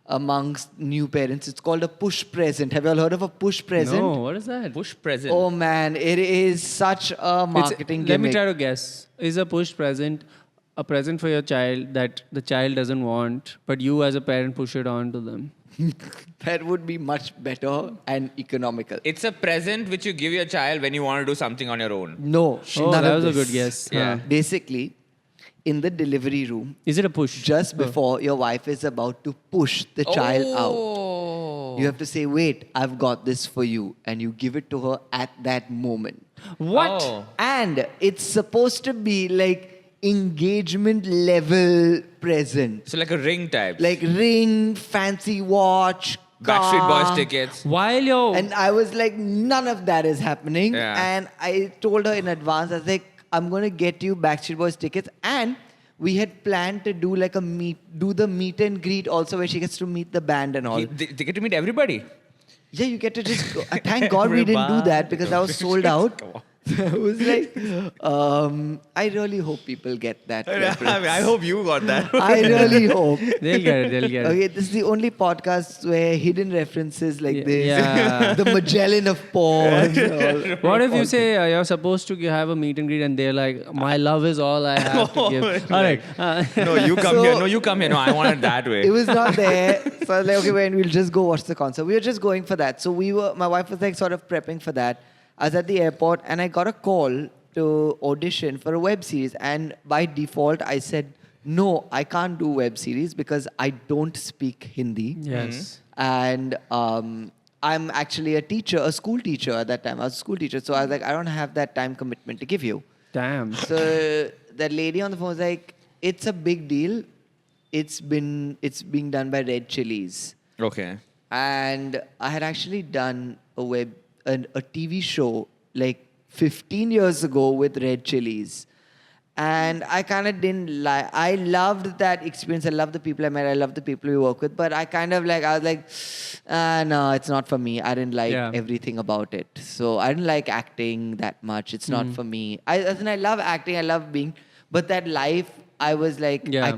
amongst new parents. It's called a push present. Have you all heard of a push present? No, what is that? Push present. Oh man, it is such a marketing Let gimmick. me try to guess. Is a push present a present for your child that the child doesn't want, but you as a parent push it on to them? That would be much better and economical. It's a present which you give your child when you want to do something on your own. No, Oh, none that of was a this. good guess. Yeah. Basically, in the delivery room, Is it a push? just before your wife is about to push the child out, you have to say, wait, I've got this for you. And you give it to her at that moment. What? Oh. And it's supposed to be like engagement level present. So like a ring type. Like ring, fancy watch, Backstreet car. Boys tickets. While you're... And I was like, none of that is happening. Yeah. And I told her in advance, I was like, I'm going to get you Backstreet Boys tickets. And we had planned to do like do the meet and greet also where she gets to meet the band and all. They get to meet everybody. Yeah, you get to just go. Thank God we didn't do that because I was sold out. Come on. It was like, I really hope people get that. reference. I hope you got that. I really hope. They'll get it, they'll get it. Okay, this is the only podcast where hidden references like this, Yeah. the Magellan of porn. What if you say you're supposed to have a meet and greet and they're like, my love is all I have to give. All right. No, you come So- here. No, you come here. No, I want it that way. It was not there. So I was like, okay, well, we'll just go watch the concert. We were just going for that. So my wife was like sort of prepping for that. I was at the airport and I got a call to audition for a web series. And by default, I said, no, I can't do web series because I don't speak Hindi. Yes. And I'm actually a teacher, a school teacher at that time. I was a school teacher. So I was like, I don't have that time commitment to give you. Damn. So that lady on the phone was like, it's a big deal. It's being done by Red Chilies. Okay. And I had actually done a TV show like 15 years ago with Red Chilies. And I kind of didn't like, I loved that experience. I loved the people I met. I loved the people we work with. But I was like, no, it's not for me. I didn't like everything about it. So I didn't like acting that much. It's not for me. I love acting. I love being, but that life, I was like, I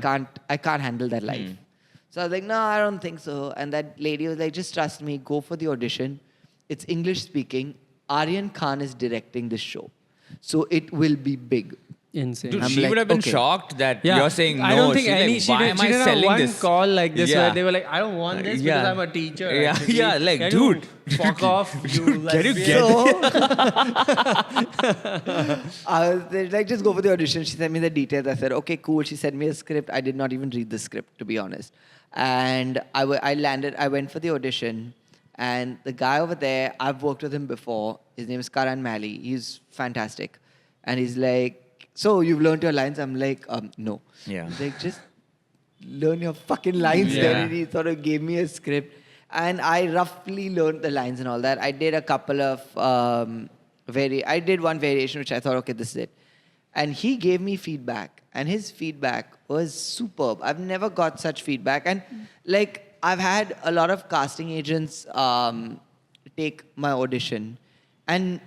can't handle that life. So I was like, no, I don't think so. And that lady was like, just trust me, go for the audition. It's English speaking. Aryan Khan is directing this show. So it will be big. Insane. Dude, I'm she like, would have been okay. shocked that Yeah. you're saying no. I don't think She's any. like, She why did, am she I did a selling one this? call like this Yeah. where they were like, I don't want this because I'm a teacher. Yeah, actually. yeah, like, Can dude. you fuck off, you Can you lesbian. get I was like, just go for the audition. She sent me the details. I said, okay, cool. She sent me a script. I did not even read the script, to be honest. And I landed. I went for the audition. And the guy over there, I've worked with him before. His name is Karan Mali. He's fantastic. And he's like, so you've learned your lines? I'm like, no. Yeah. He's like, just learn your fucking lines. Yeah. Then and he sort of gave me a script. And I roughly learned the lines and all that. I did a couple of I did one variation which I thought, okay, this is it. And he gave me feedback. And his feedback was superb. I've never got such feedback. And like, I've had a lot of casting agents take my audition. And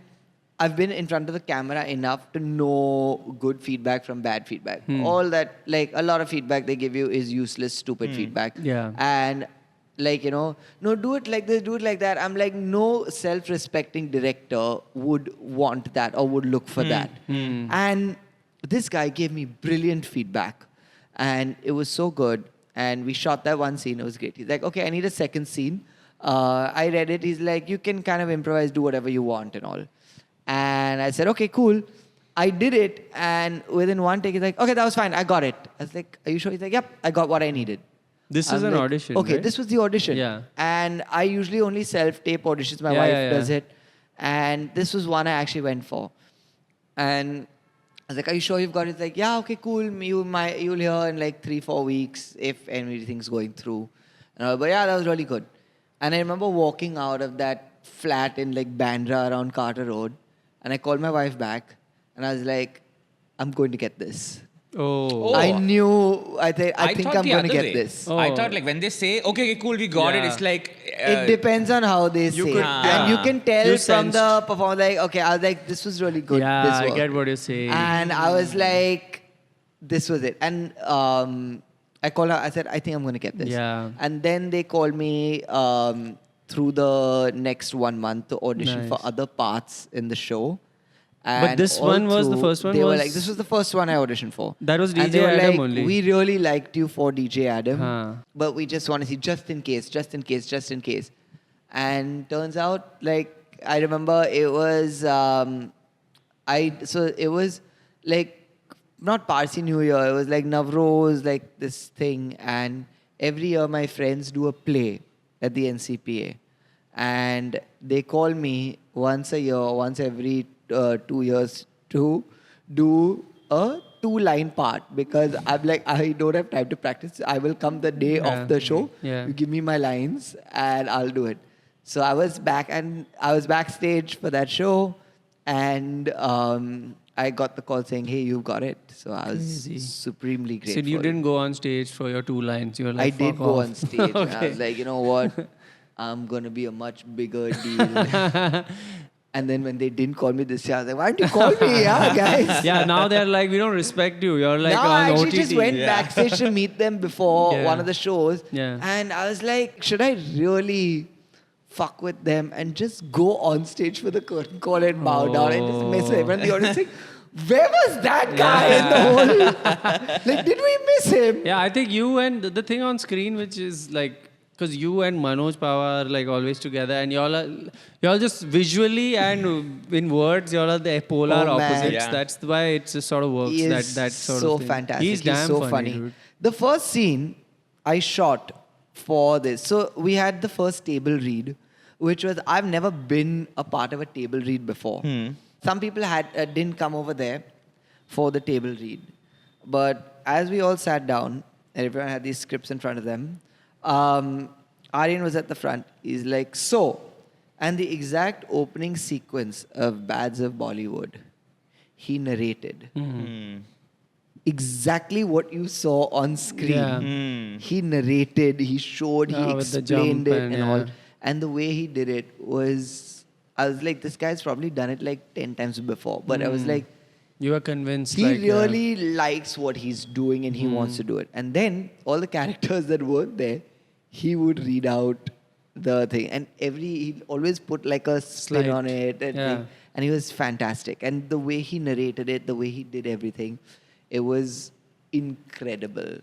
I've been in front of the camera enough to know good feedback from bad feedback. All that, like, a lot of feedback they give you is useless, stupid feedback. Yeah. And, like, no, do it like this, do it like that. I'm like, no self-respecting director would want that or would look for that. And this guy gave me brilliant feedback. And it was so good. And we shot that one scene. It was great. He's like, okay, I need a second scene. I read it. He's like, you can kind of improvise, do whatever you want and all. And I said, okay, cool. I did it. And within one take, he's like, okay, that was fine. I got it. I was like, are you sure? He's like, yep, I got what I needed. This I is was an like, audition. Okay, right? this was the audition. Yeah. And I usually only self-tape auditions. My Yeah, wife yeah, does yeah. it. And this was one I actually went for. And I was like, are you sure you've got it? He's like, yeah, okay, cool. You'll hear in like 3-4 weeks if anything's going through. And I was, but yeah, that was really good. And I remember walking out of that flat in like Bandra around Carter Road. And I called my wife back. And I was like, I'm going to get this. Oh. I knew, I think thought I'm the going to other get way. this. I Oh. thought like when they say, okay, cool, we got it. Yeah. It's like It depends on how they say could- it. yeah. And you can tell You from the sensed. performance, like, okay, I was like, this was really good. Yeah, this I worked. get what you're saying. And I was like, this was it. And I called her, I said, I think I'm going to get this. Yeah. And then they called me through the next 1 month to audition for Nice. other parts in the show. And this all one was the through, first one They were was- like, this was the first one I auditioned for. That was And DJ they were Adam like, only. we really liked you for DJ Adam, Huh. but we just want to see just in case, just in case, just in case. And turns out, like, I remember it was, so it was like, not Parsi New Year, it was like Navroz, like this thing. And every year my friends do a play at the NCPA. And they call me once a year, once every 2 years to do a 2-line part because I'm like, I don't have time to practice. I will come the day Yeah. of the show. Yeah. You give me my lines and I'll do it. So I was backstage for that show, and I got the call saying, "Hey, you got it." So I was Crazy. supremely So grateful. you didn't go on stage for your 2 lines. You were I like, did "Fuck go off." on stage. And I Okay. was like, you know what? I'm gonna be a much bigger deal. And then when they didn't call me this year, I was like, why didn't you call me, yeah, guys? Yeah, now they're like, we don't respect you. You're like now on I actually OTT. just went backstage to meet them before Yeah. one of the shows. Yeah. And I was like, should I really fuck with them and just go on stage for the curtain call and bow down and just mess with everyone in the audience? Like, where was that guy in the whole... like, did we miss him? Yeah, I think you and the thing on screen, which is like, because you and Manoj Pawar are like always together, and y'all just visually and in words, y'all are the polar Oh, man. opposites. Yeah. That's why it just sort of works. He is that sort so of thing. fantastic. He's damn so funny. Dude. The first scene I shot for this, so we had the first table read, which was, I've never been a part of a table read before. Some people didn't come over there for the table read. But as we all sat down, and everyone had these scripts in front of them, Aryan was at the front. He's like, so, and the exact opening sequence of Bads of Bollywood, he narrated. Exactly what you saw on screen. Yeah. He narrated, he showed, he with the explained jump it and and all. yeah. And the way he did it was, I was like, this guy's probably done it like 10 times before. But I was like, You were convinced. he like, really likes what he's doing and he wants to do it. And then all the characters that weren't there, he would read out the thing. And he'd always put like a spin Slight. on it. And, Yeah. thing. And he was fantastic. And the way he narrated it, the way he did everything, it was incredible.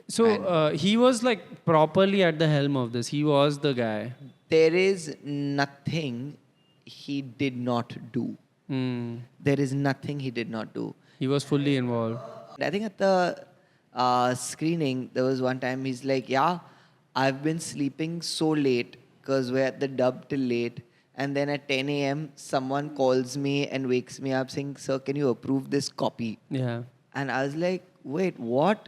So he was like properly at the helm of this. He was the guy. There is nothing he did not do. Hmm. There is nothing he did not do. He was fully involved. I think at the screening, there was one time he's like, yeah, I've been sleeping so late because we're at the dub till late. And then at 10 a.m., someone calls me and wakes me up saying, sir, can you approve this copy? Yeah. And I was like, wait, what?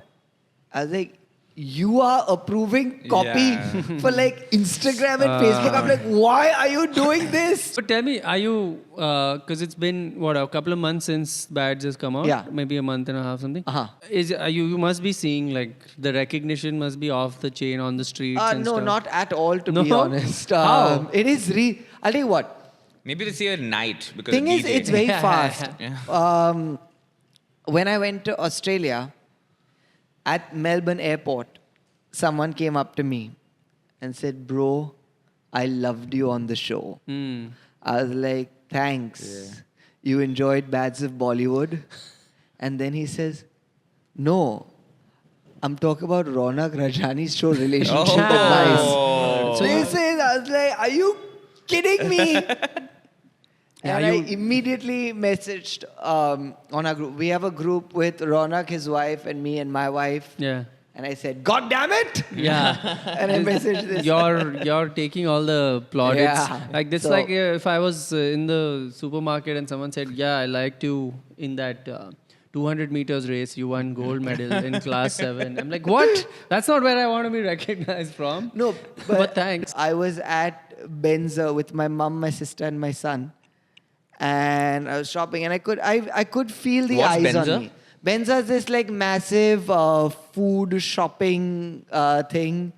I was like, you are approving copy Yeah. for like Instagram and Facebook. I'm like, why are you doing this? But tell me, are you, because it's been, what, a couple of months since Bads has come out? Yeah. Maybe a month and a half, something? Uh-huh. You must be seeing, like, the recognition must be off the chain on the streets and No, stuff. not at all, to No? be honest. How? It is I'll tell you what. Maybe this year night because Thing of is, DJ. it's very fast. Yeah. When I went to Australia, at Melbourne airport, someone came up to me and said, bro, I loved you on the show. Hmm. I was like, thanks. You enjoyed Bads of Bollywood? And then he says, no, I'm talking about Ronak Rajani's show Relationship Advice. This is, I was like, are you kidding me? And I immediately messaged on our group. We have a group with Ronak, his wife, and me and my wife. Yeah. And I said, God damn it! Yeah. And I messaged this. You're taking all the plaudits. Yeah. Like this, So- like if I was in the supermarket and someone said, "Yeah, I liked you in that 200 meters race. You won gold medal in class 7." I'm like, what? That's not where I want to be recognized from. No, But thanks. I was at Benza with my mom, my sister, and my son, and I was shopping, and I could feel the What's eyes Benza? on me. Benza is this like massive food shopping thing.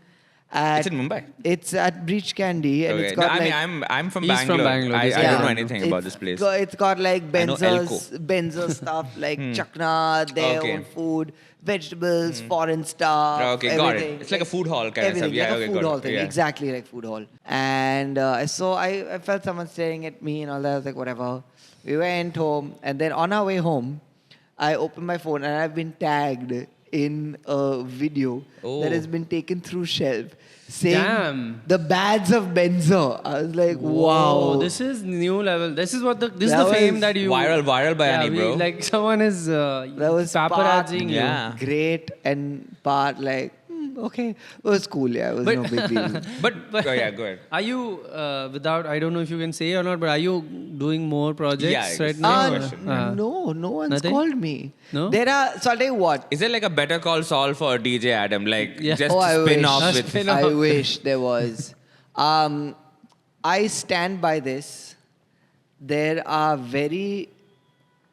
It's in Mumbai. It's at Breach Candy, and Okay. it's No, got I like. mean, I'm from He's Bangalore. from Bangalore. I He's don't know from anything about this place. It's got like I know Benza stuff like chakna, their Okay. own food, vegetables, foreign stuff. Okay, got it. everything. It's like a food hall kind of stuff. Everything, Yeah, like okay, a food got it. hall thing. Yeah. Exactly like food hall. And so I felt someone staring at me and all that. I was like, whatever. We went home, and then on our way home, I opened my phone and I've been tagged in a video that has been taken through Shelf saying Damn. the bads of Benzo. I was like, wow. This is new level. This is what this is That the fame was that you Viral by Annie, bro. Like someone is That was paparazzing you. Yeah. great, and part like, okay. It was cool, yeah. It was no big deal. But oh, yeah, go ahead. Are you without? I don't know if you can say or not, but are you doing more projects Yeah, right it's now? good question. No one's Nothing? called me. No? There are, so I'll tell you what. Is there like a Better Call Saul for DJ Adam? Like Yeah. just Oh, I spin wish. off A with. spin- I wish there was. I stand by this. There are very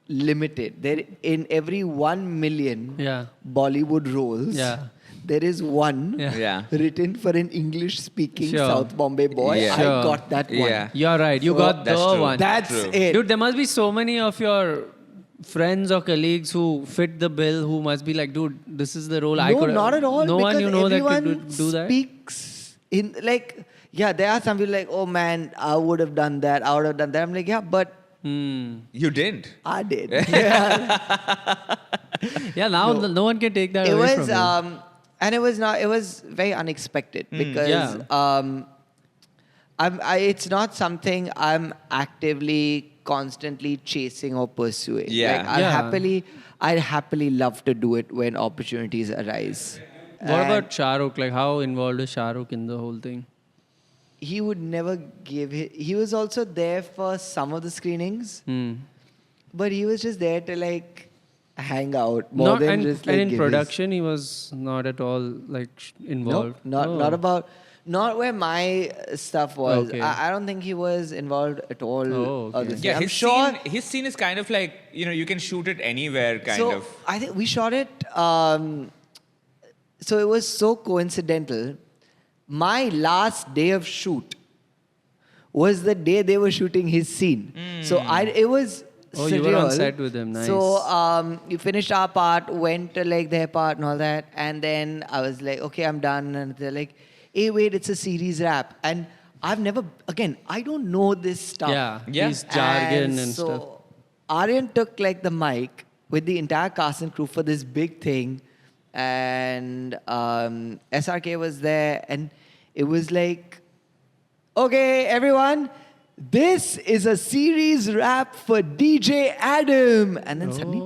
limited. There in every 1 million Yeah. Bollywood roles. Yeah. There is one Yeah. written for an English-speaking Sure. South Bombay boy. Yeah. I Sure. got that one. Yeah. You're right. You So got that's the true. one. That's True. it. Dude, there must be so many of your friends or colleagues who fit the bill who must be like, dude, this is the role I No, could. not at all. No one because you know that everyone could do that. speaks in like, yeah, there are some people like, oh man, I would have done that. I would have done that. I'm like, yeah, but You didn't. I did. Yeah. Yeah, now no one can take that It away was, from you. and it was not. It was very unexpected because yeah. it's not something I'm actively, constantly chasing or pursuing. Yeah. Like, Yeah. I'd happily love to do it when opportunities arise. What And about Shah Rukh? Like, how involved is Shah Rukh in the whole thing? he would never give he was also there for some of the screenings, but he was just there to like hang out more Not, than and, just like and in give production, he was not at all like involved. No, not about not where my stuff was. Okay. I don't think he was involved at all. Oh, okay. Obviously. Yeah, I'm his sure. his scene is kind of like you can shoot it anywhere, kind So of. I think we shot it. So it was so coincidental. My last day of shoot was the day they were shooting his scene. So it was. Oh, you were on surreal. set with him. Nice. So you finished our part, went to like their part and all that, and then I was like, okay, I'm done. And they're like, hey, wait, it's a series wrap, and I've never I don't know this stuff. yeah, Yeah. he's jargon and so stuff. Aryan took like the mic with the entire cast and crew for this big thing, and SRK was there, and it was like, okay, everyone, this is a series wrap for DJ Adam, and then suddenly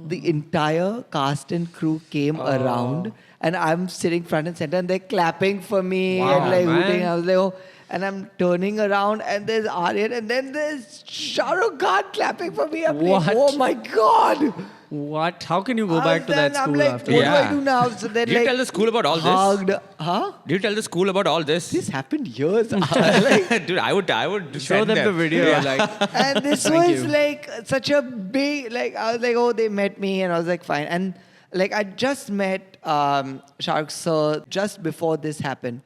the entire cast and crew came around, and I'm sitting front and center, and they're clapping for me Wow, and like man. hooting. I was like, oh. And I'm turning around, and there's Aryan, and then there's Shah Rukh Khan clapping for me. I'm like, What? oh my god! What? How can you go I back was to that then- school I'm like, after? what Yeah. do I do now? So then, Did you like, tell the school about all this? hugged, huh? Did you tell the school about all this? This happened years. like, Dude, I would Show send them the video. Yeah. Like, and this Thank was you. like such a big, like, I was like, oh, they met me, and I was like, fine. And like, I just met Shah Rukh sir just before this happened.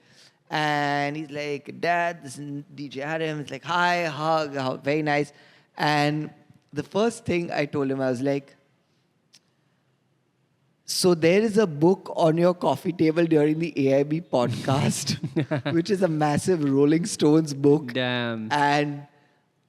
And he's like, Dad, this is DJ Adam. It's like, hi, hug, very nice. And the first thing I told him, I was like, so there is a book on your coffee table during the AIB podcast, which is a massive Rolling Stones book. damn. And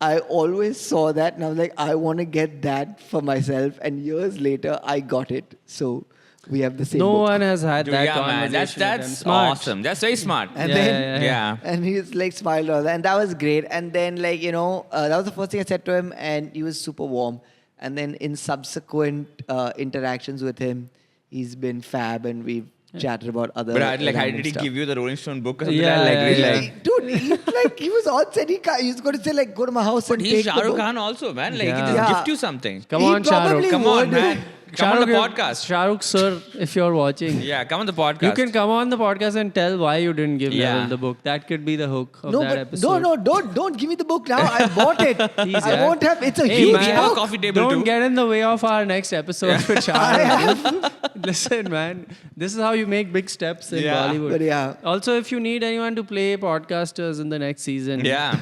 I always saw that, and I was like, I want to get that for myself. And years later, I got it. So we have the same No book. one has had Dude, that yeah, man, conversation. with them. that's Smart. awesome. That's very smart. And Yeah, then, yeah. and he's like smiled all that, and that was great. And then, like, that was the first thing I said to him, and he was super warm. And then in subsequent interactions with him, he's been fab, and we've chatted about other. But how random did he stuff. give you the Rolling Stone book? Or something? Yeah, like, yeah, really, yeah. like, Dude, he was on set. He was going to say, like, go to my house but and he's take Shah the Rukh book. Khan also, man. Like, he can Yeah. just Yeah. gift you something. Come He on, Shah Rukh. probably Come on, would. man. Come on the Shah Rukh, podcast. Shah Rukh sir, if you're watching. Yeah, come on the podcast. You can come on the podcast and tell why you didn't give Yeah. Neville the book. That could be the hook of No, that but episode. don't give me the book now. I bought it. Please, I yeah. won't have. It's a Hey, huge man, We have a book. coffee table Don't too. get in the way of our next episode with Shah Rukh. Listen, man, this is how you make big steps in Yeah. Bollywood. But yeah. Also, if you need anyone to play podcasters in the next season, Yeah.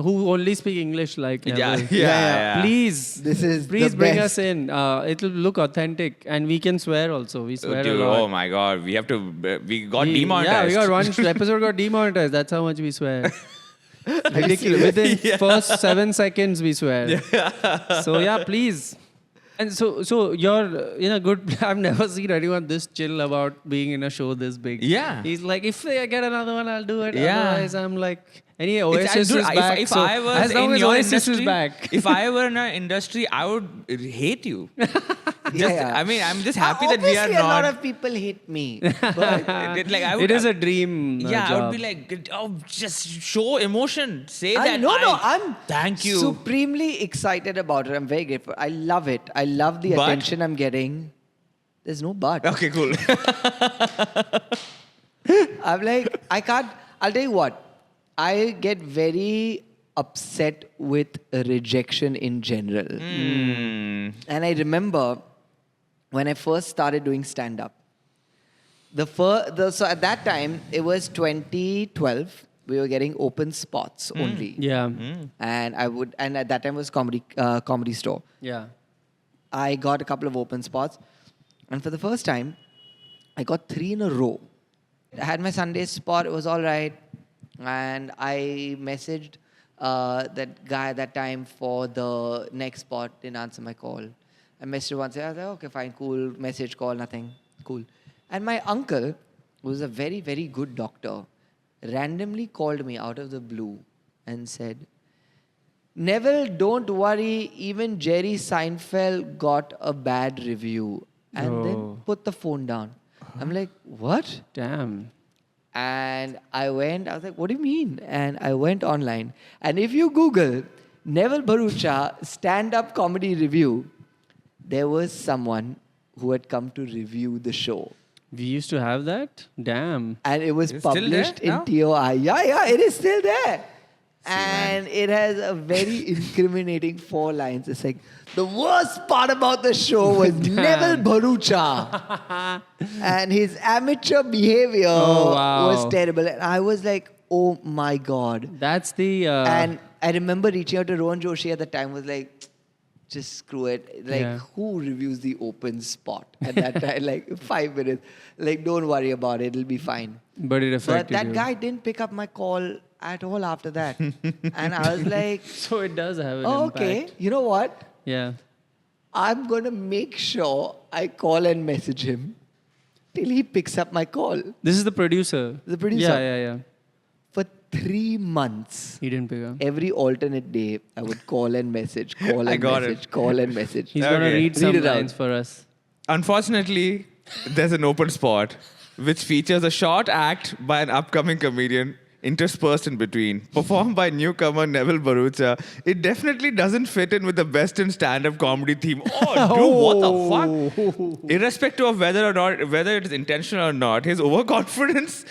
who only speak English like Yeah, Neville, yeah. please, This is please the bring best. us in. It'll look authentic, and we can swear also. We swear Dude, a lot. oh my God, we have to. We got Yeah, demonetized. we got one episode got demonetized. That's how much we swear. Ridiculous. Within first 7 seconds, we swear. So yeah, please. And so you're in a good. I've never seen anyone this chill about being in a show this big. Yeah. He's like, if I get another one, I'll do it. Yeah. Otherwise, I'm like, any It's- Oasis dude, is back. If so I was as long in as your Oasis industry, is back. if I were in our industry, I would hate you. I mean, I'm just happy that we are Obviously, a lot not. of people hate me. But like, I would, It is a dream. Yeah, I job. would be like, oh, just show emotion. Say that. No, I'm Thank you. supremely excited about it. I'm very grateful. I love it. I love the But? attention I'm getting. There's no but. Okay, cool. I'm like, I can't. I'll tell you what. I get very upset with rejection in general. Hmm. And I remember when I first started doing stand up. So at that time, it was 2012. We were getting open spots only. Yeah. And at that time it was comedy store. Yeah. I got a couple of open spots. And for the first time, I got 3 in a row. I had my Sunday spot. It was all right. And I messaged that guy at that time for the next spot. Didn't answer my call. I messaged him once. I was like, okay, fine, cool. Message, call, nothing. Cool. And my uncle, who was a very, very good doctor, randomly called me out of the blue and said, Neville, don't worry. Even Jerry Seinfeld got a bad review. And then put the phone down. I'm like, what? Damn. And I was like, what do you mean? And I went online. And if you Google Neville Bharucha stand-up comedy review, there was someone who had come to review the show. We used to have that? Damn. And it was Is it still published there now? in TOI. Yeah, it is still there. And it has a very incriminating 4 lines. It's like, the worst part about the show was Neville Bharucha. And his amateur behavior was terrible. And I was like, oh my God. That's the... And I remember reaching out to Rohan Joshi at the time, was like, just screw it. Like, who reviews the open spot at that time? Like, 5 minutes. Like, don't worry about it. It'll be fine. But it affected But that you. guy didn't pick up my call at all after that. And I was like, So it does have an oh, impact. okay, you know what? Yeah. I'm going to make sure I call and message him till he picks up my call. This is the producer. The producer. Yeah. For 3 months, He didn't pick up. every alternate day, I would call and message, call I and got message, it. call and message. He's going to Okay. read some Read it out. lines for us. Unfortunately, there's an open spot which features a short act by an upcoming comedian interspersed in between, performed by newcomer Neville Bharucha. It definitely doesn't fit in with the best in stand-up comedy theme. Oh, dude, what the fuck? Irrespective of whether it is intentional or not, his overconfidence.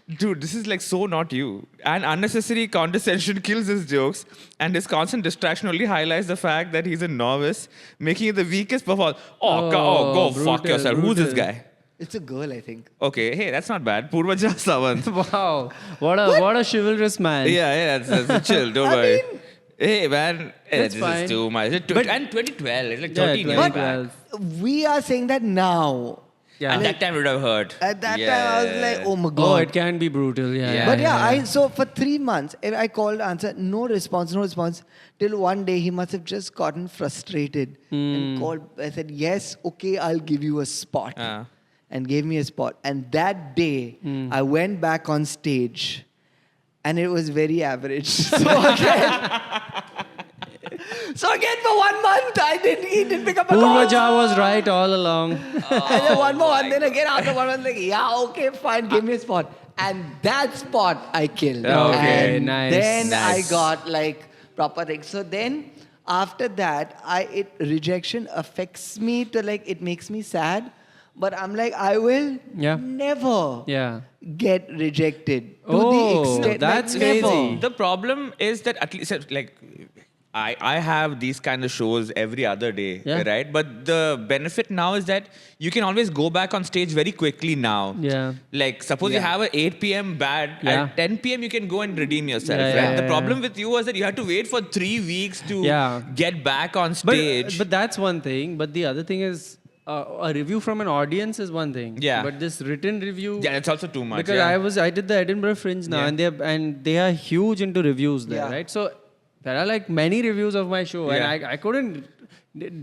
Dude, this is like so not you. And unnecessary condescension kills his jokes, and his constant distraction only highlights the fact that he's a novice, making it the weakest performance. Go fuck brutal, yourself. Who's this brutal. guy? It's a girl, I think. Okay, hey, that's not bad. Purvaja Sawant. Wow. What a chivalrous man. Yeah, that's chill. Don't worry. Hey, man, That's this fine. is too much. And 2012, it's like 13 years But back. we are saying that now. Yeah. At that time, it would have hurt. At that time, I was like, oh my God. Oh, it can be brutal. Yeah. But yeah, so for 3 months, I called, answered, no response. Till one day, he must have just gotten frustrated and called. I said, yes, okay, I'll give you a spot. And gave me a spot. And that day, I went back on stage and it was very average. So again, for 1 month, he didn't pick up a call. Purvaja was right all along. And then one more, and then again after 1 month, like, yeah, okay, fine, give me a spot. And that spot I killed. Okay, and nice. Then Nice. I got like proper things. So then after that, rejection affects me to like, it makes me sad. But I'm like, I will never get rejected. To the extent, that's like, never. crazy. The problem is that at least, like, I have these kind of shows every other day, right? But the benefit now is that you can always go back on stage very quickly now. Yeah. Like, suppose you have a 8 p.m. bad, at 10 p.m. you can go and redeem yourself, right? The problem with you was that you had to wait for 3 weeks to get back on stage. But that's one thing. But the other thing is, a review from an audience is one thing. Yeah. But this written review. Yeah, it's also too much. Because yeah. I did the Edinburgh Fringe now, Yeah. and they are huge into reviews there, Yeah. right? So there are like many reviews of my show, Yeah. and I couldn't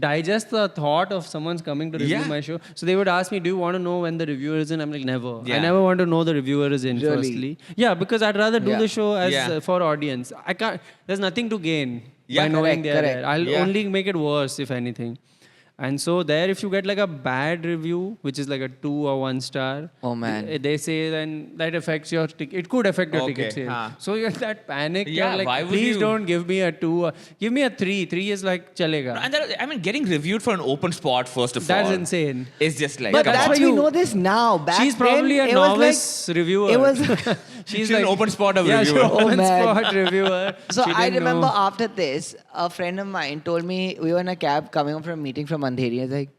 digest the thought of someone's coming to review Yeah. my show. So they would ask me, "Do you want to know when the reviewer is in?" I'm like, "Never. I Yeah. never want to know the reviewer is in." Really? Firstly, yeah, because I'd rather do Yeah. the show as Yeah. for audience. I can't. There's nothing to gain Yeah, by knowing correct, they're correct. there. I'll Yeah. only make it worse if anything. And so there, if you get like a bad review, which is like a 2 or 1 star, Oh, man. they say then that affects your ticket. It could affect your Okay, ticket sale. huh. So you get that panic. Yeah, you're like, why would please you- don't give me a 2. Give me a 3. 3 is like chalega. And I mean, getting reviewed for an open spot first of all. That's insane. It's just like. But come that's on. why we you- know this now. Back She's then, probably a it was novice reviewer. It was. She's an open spot of yeah, reviewer. she's an open man. spot reviewer. So She I didn't remember know. after this, a friend of mine told me we were in a cab coming home from a meeting from Andheri. He's like,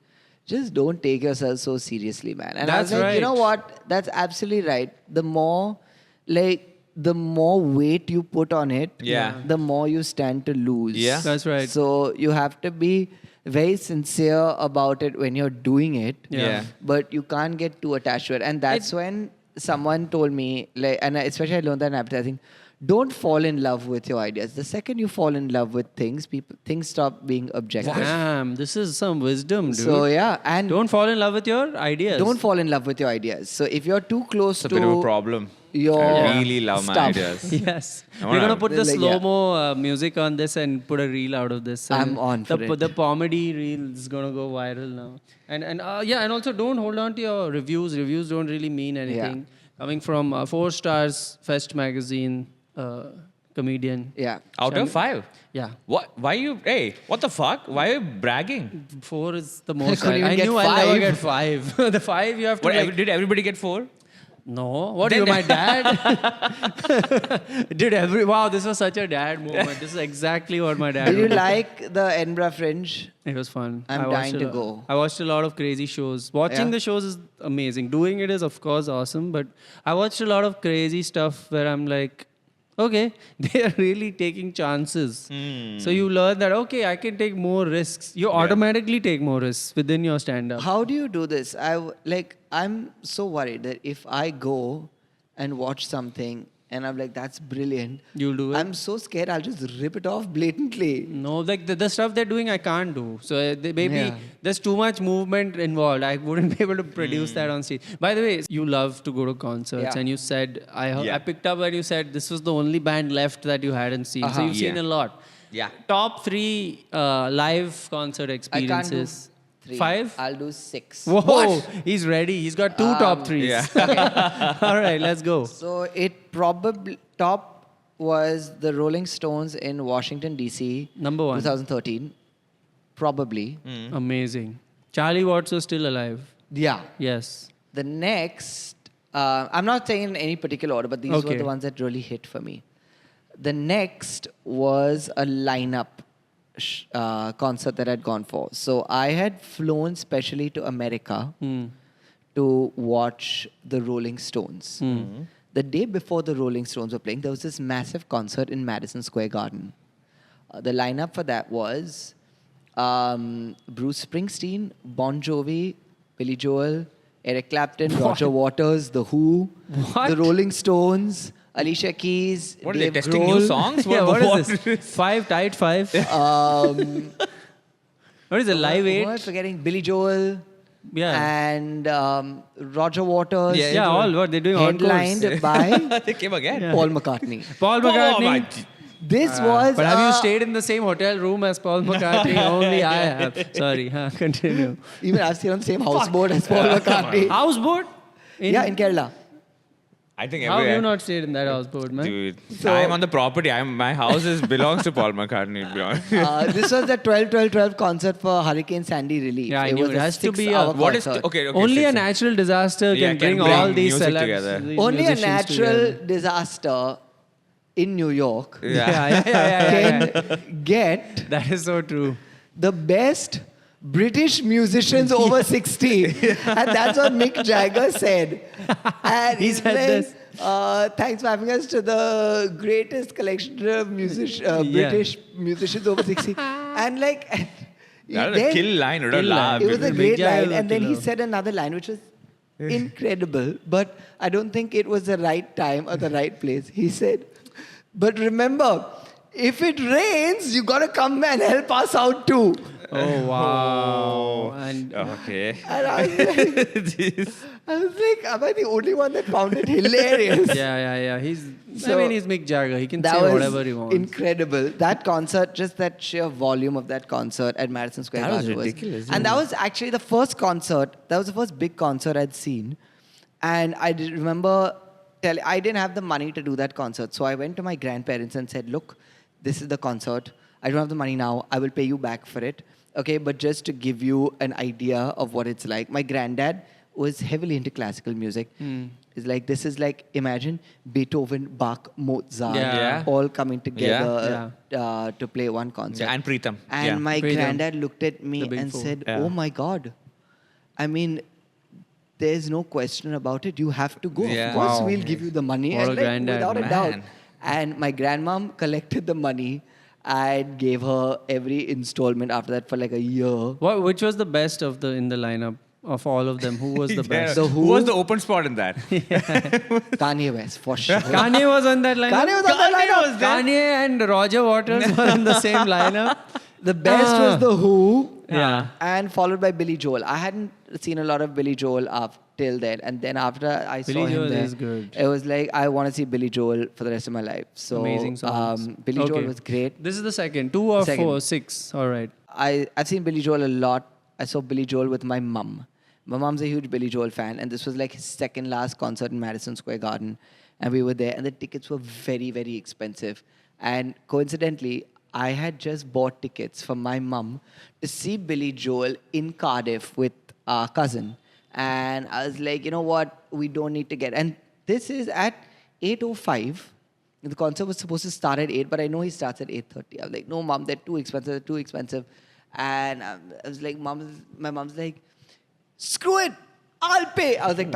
just don't take yourself so seriously, man. And I was That's like, you know right. what? That's absolutely right. The more weight you put on it, Yeah. the more you stand to lose. Yeah. That's right. So you have to be very sincere about it when you're doing it. Yeah. But you can't get too attached to it. And that's when someone told me, like, and especially I learned that in advertising, don't fall in love with your ideas. The second you fall in love with things, things stop being objective. Damn, this is some wisdom, dude. So yeah, and Don't fall in love with your ideas. don't fall in love with your ideas. So if you're too close It's a to bit of a problem. your I really love my stuff. ideas. Yes. I We're wanna- going to put the Like, yeah. slow-mo music on this and put a reel out of this. I'm And on for it. The comedy reel is going to go viral now. And and also don't hold on to your reviews. Reviews don't really mean anything. Coming from 4 stars Fest magazine comedian. Yeah. Out of 5. Yeah. What? Why you? Hey, what the fuck? Why are you bragging? 4 is the most. couldn't even I get knew I'll never 5. get 5. The 5 you have to What, like, did everybody get 4? No. What, Then- you my dad? Wow, this was such a dad moment. This is exactly what my dad Did you would do. like the Edinburgh Fringe? It was fun. I'm I watched dying a to lo- go. I watched a lot of crazy shows. Watching Yeah. the shows is amazing. Doing it is, of course, awesome. But I watched a lot of crazy stuff where I'm like, okay, they are really taking chances. So you learn that, okay, I can take more risks. You automatically take more risks within your stand-up. How do you do this? I'm so worried that if I go and watch something and I'm like, that's brilliant. You'll do it? I'm so scared I'll just rip it off blatantly. No, like the stuff they're doing, I can't do. So maybe Yeah. there's too much movement involved. I wouldn't be able to produce that on stage. By the way, you love to go to concerts, Yeah. and you said Yeah. I picked up when you said this was the only band left that you hadn't seen. So Uh-huh. you've seen Yeah. a lot. Yeah. Top 3 live concert I can't do experiences. 3. 5? I'll do 6. Whoa, he's ready. He's got 2 top 3s. Yeah. All right, let's go. So it probably top was the Rolling Stones in Washington D.C. Number 1. 2013. Probably. Amazing. Charlie Watts was still alive. Yeah. Yes. The next, I'm not saying in any particular order, but these were Okay. the ones that really hit for me. The next was a lineup concert that I'd gone for. So I had flown specially to America to watch the Rolling Stones. The day before the Rolling Stones were playing, there was this massive concert in Madison Square Garden. The lineup for that was Bruce Springsteen, Bon Jovi, Billy Joel, Eric Clapton, Roger Waters, The Who, What? The Rolling Stones, Alicia Keys, What are Dave they testing Grohl. new songs? Yeah, what is this? 5, tight 5. What is it, live Who am I 8? forgetting? Billy Joel Yeah. and Roger Waters. Yeah, all what they're doing encores. Headlined by They came again. Yeah. Paul McCartney. Paul Oh, McCartney. my- This was. But have you stayed in the same hotel room as Paul McCartney? Only I have. Sorry, continue. Even I've stayed on the same houseboat as Paul McCartney. Houseboat? Yeah, in Kerala. I think How have you everywhere. not stayed in that houseboat, man? Dude, So- I'm on the property. My house belongs to Paul McCartney. To be honest. This was the 12-12-12 concert for Hurricane Sandy relief. Yeah, I knew was it has to be 6-hour a- What is concert. okay? Only a six- natural disaster Yeah, can can bring bring all these music celebs. together. these Only a musicians natural together. disaster in New York Yeah. Yeah. can get That is so true. the best British musicians over 60. And that's what Mick Jagger said. And He he's said like, this. Thanks for having us to the greatest collection of British musicians over 60. And like, That was a kill line. It Kill line. It was a Mick great Jagger line, was a and then he killer. said another line which was incredible, but I don't think it was the right time or the right place. He said, "But remember, if it rains, you gotta come and help us out too." Oh wow! And Okay. And I was like, am I the only one that found it hilarious? yeah. He's. I So, mean, he's Mick Jagger. He can That say was whatever he wants. incredible. That concert, just that sheer volume of that concert at Madison Square That was Garden ridiculous, And that was actually the first concert. That was the first big concert I'd seen, and I remember. I didn't have the money to do that concert, so I went to my grandparents and said, "Look, this is the concert. I don't have the money now. I will pay you back for it. Okay, but just to give you an idea of what it's like." My granddad was heavily into classical music. It's like, this is like, imagine Beethoven, Bach, Mozart, Yeah. all coming together Yeah. to play one concert. Yeah, and Preetham. And Yeah. my Preetham. granddad looked at me The big and four. said, Yeah. "Oh my God. I mean, there's no question about it. You have to go. Yeah. Of course, Wow. we'll give you the money." What and a like, granddad, without a man. doubt. And my grandmom collected the money and gave her every installment after that for like a year. Which was the best of the in the lineup of all of them? Who was the Yeah. best? So Who was the open spot in that? Kanye West, for sure. Kanye was on that lineup. Kanye was on that lineup. Kanye and Roger Waters were in the same lineup. The best was The Who. Yeah. And followed by Billy Joel. I hadn't seen a lot of Billy Joel till then. And then after I saw Billy him Joel there, is good. it was like, I want to see Billy Joel for the rest of my life. So Amazing songs. Billy Joel Okay. was great. This is the second. 2 or Second. 4? 6. All right. I've seen Billy Joel a lot. I saw Billy Joel with my mum. My mum's a huge Billy Joel fan, and this was like his second last concert in Madison Square Garden. And we were there, and the tickets were very, very expensive. And coincidentally, I had just bought tickets for my mum to see Billy Joel in Cardiff with our cousin. And I was like, you know what? We don't need to get. And this is at 8:05. The concert was supposed to start at 8, but I know he starts at 8:30. I was like, no, Mom, they're too expensive. They're too expensive. And I was like, my mom's like, screw it. I'll pay. I was like,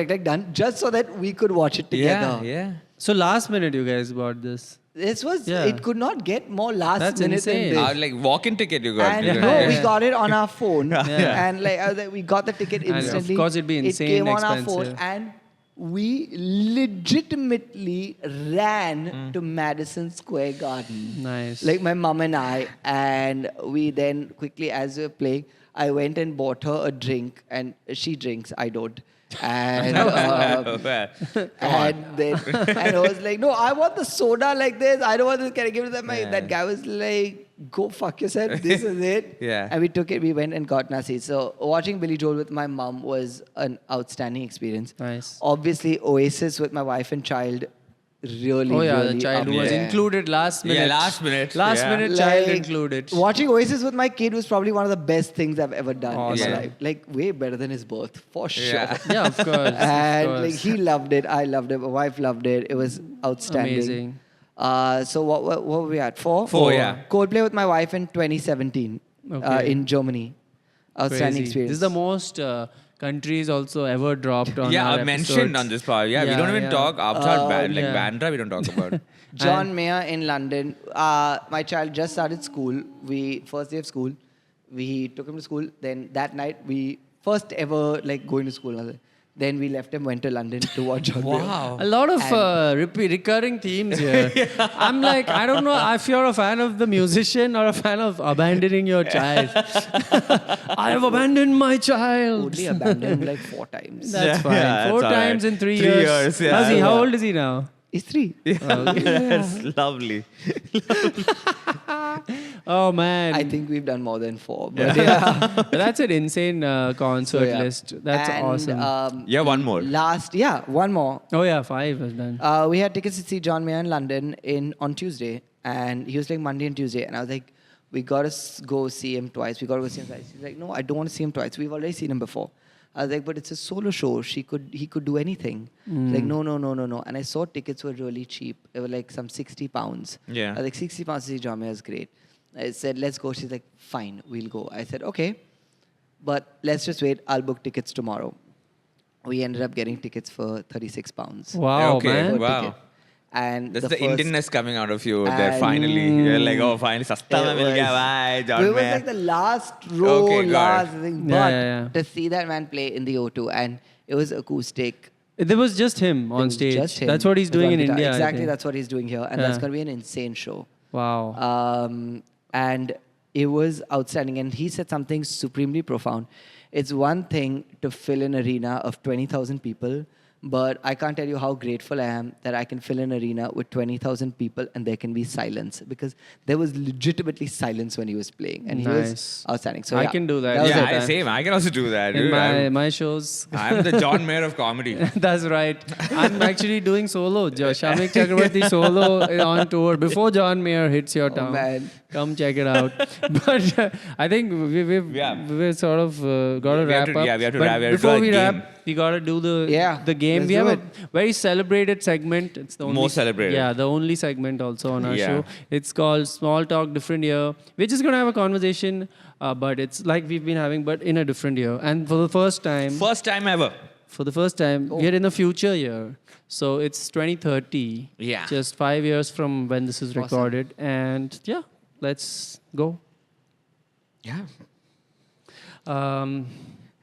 tick, done. Just so that we could watch it together. Yeah. So last minute you guys bought this. This was, Yeah. it could not get more last That's minute insane. than this. Like walk-in ticket you got. And You got- no, we Yeah. got it on our phone. Yeah. And like, I was like, we got the ticket And of instantly. course it'd be It insane came on our phone, expensive. and we legitimately ran to Madison Square Garden. Nice. Like my mom and I, and we then quickly, as we were playing, I went and bought her a drink, and she drinks, I don't. And Well, and then and I was like, no, I want the soda like this. I don't want this. Can I give it to that? Yeah. That guy was like, go fuck yourself. This is it. Yeah. And we took it. We went and got nasi. So watching Billy Joel with my mom was an outstanding experience. Nice. Obviously, Oasis with my wife and child. Really, Oh yeah, really the child up was there. included last minute. Yeah, last minute. Last Yeah. minute child Like, included. Watching Oasis with my kid was probably one of the best things I've ever done in Awesome. my life. Like way better than his birth, for sure. Yeah. Yeah, of course. And of like course. he loved it, I loved it, my wife loved it. It was outstanding. Amazing. So what were we at? Four? Four, yeah. Coldplay with my wife in 2017 Okay. in Germany. Outstanding Crazy. experience. This is the most countries also ever dropped on yeah, our I've mentioned episodes. on this part. Yeah, we Yeah, don't even yeah. talk outside band. Like yeah. Bandra, we don't talk about. John Mayer in London. My child just started school. First day of school, we took him to school. Then that night, we first ever like going to school. Then we left him, went to London to watch John Mayer. Wow. A lot of recurring themes here. I'm like, I don't know if you're a fan of the musician or a fan of abandoning your child. I have abandoned my child. Only abandoned like 4 times. That's fine. Yeah, 4 that's all times right. in 3 3 years. years, yeah. How's he? How Yeah. old is he now? He's 3. That's lovely. Oh man. I think we've done more than 4. But yeah. That's an insane concert So, yeah. list. That's And, awesome. Yeah, one more. One more. Oh yeah, 5 is done. We had tickets to see John Mayer in London on Tuesday, and he was like Monday and Tuesday, and I was like, we gotta go see him twice. We gotta go see him twice. He's like, no, I don't want to see him twice. We've already seen him before. I was like, but it's a solo show. He could do anything. He's like, no. And I saw tickets were really cheap. They were like some £60. Yeah. I was like, £60 to see John Mayer is great. I said, let's go. She's like, fine, we'll go. I said, okay, but let's just wait. I'll book tickets tomorrow. We ended up getting tickets for £36. Wow, Okay, man. wow. Ticket. And That's the first, Indianness coming out of you there And- finally. You're like, oh, finally, sasta mein mil gaya, bhai, John it was Mayer. like the last row, Okay, got last it. thing. Yeah, But yeah. to see that man play in the O2, and it was acoustic. There was just him It on was stage. just him That's what he's with doing one in guitar. India. I Exactly, think. that's what he's doing here, and that's Yeah. going to be an insane show. Wow. And it was outstanding. And he said something supremely profound. It's one thing to fill an arena of 20,000 people, but I can't tell you how grateful I am that I can fill an arena with 20,000 people and there can be silence, because there was legitimately silence when he was playing, and he was Nice. outstanding. So I yeah, can do that. was Yeah, it. same. I can also do that. In dude. my shows. I'm the John Mayer of comedy. That's right. I'm actually doing solo. Shamik Chakrabarti solo on tour before John Mayer hits your town. man. Come check it out. But I think we've sort of got to We have wrap to- up. yeah, we have to But wrap- we have to before do a we game. wrap, we got to do the game. let's We have do a it. very celebrated segment. It's the only Most celebrated. Yeah, the only segment also on our Yeah. show. It's called Small Talk Different Year. We're just going to have a conversation, but it's like we've been having, but in a different year. And for the first time, First time ever. we're in the future year. So it's 2030. Yeah. Just 5 years from when this is Awesome. recorded. And yeah, let's go. Yeah. Um,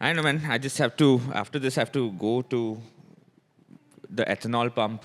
I know, man. I just have to, after this, I have to go to the ethanol pump.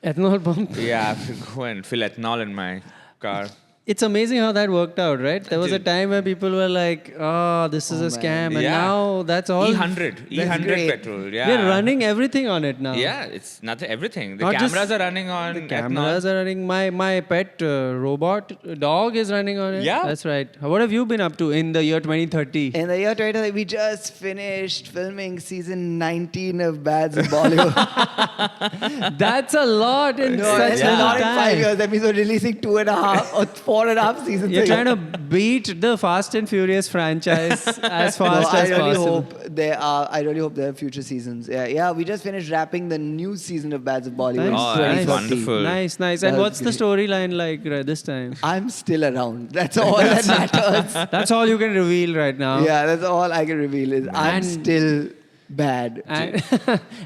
ethanol pump. Yeah, I have to go and fill ethanol in my car. It's amazing how that worked out, right? There was a Dude. time where people were like, oh, this is a man. scam. And Yeah. now that's all. E100. E100 great. petrol. Yeah. We're running everything on it now. Yeah, it's nothing, everything. The Not just cameras are running on The ethanol. cameras are running. My pet robot dog is running on it. Yeah. That's right. What have you been up to in the year 2030? In the year 2020, we just finished filming season 19 of Bads in Bollywood. That's a lot in No, such it's little not in time. 5 years. That means we're releasing 2.5 or 4.5 seasons. You're a year. trying to beat the Fast and Furious franchise as No, fast I as really possible. hope there are. I really hope there are future seasons. Yeah. We just finished wrapping the new season of Bads of Bollywood. Nice. Oh, in that's 2030. wonderful. Nice. That And was what's the storyline like this time? I'm still around. That's all that matters. That's all you can reveal right now. Yeah, that's all I can reveal is I'm And- still bad. And,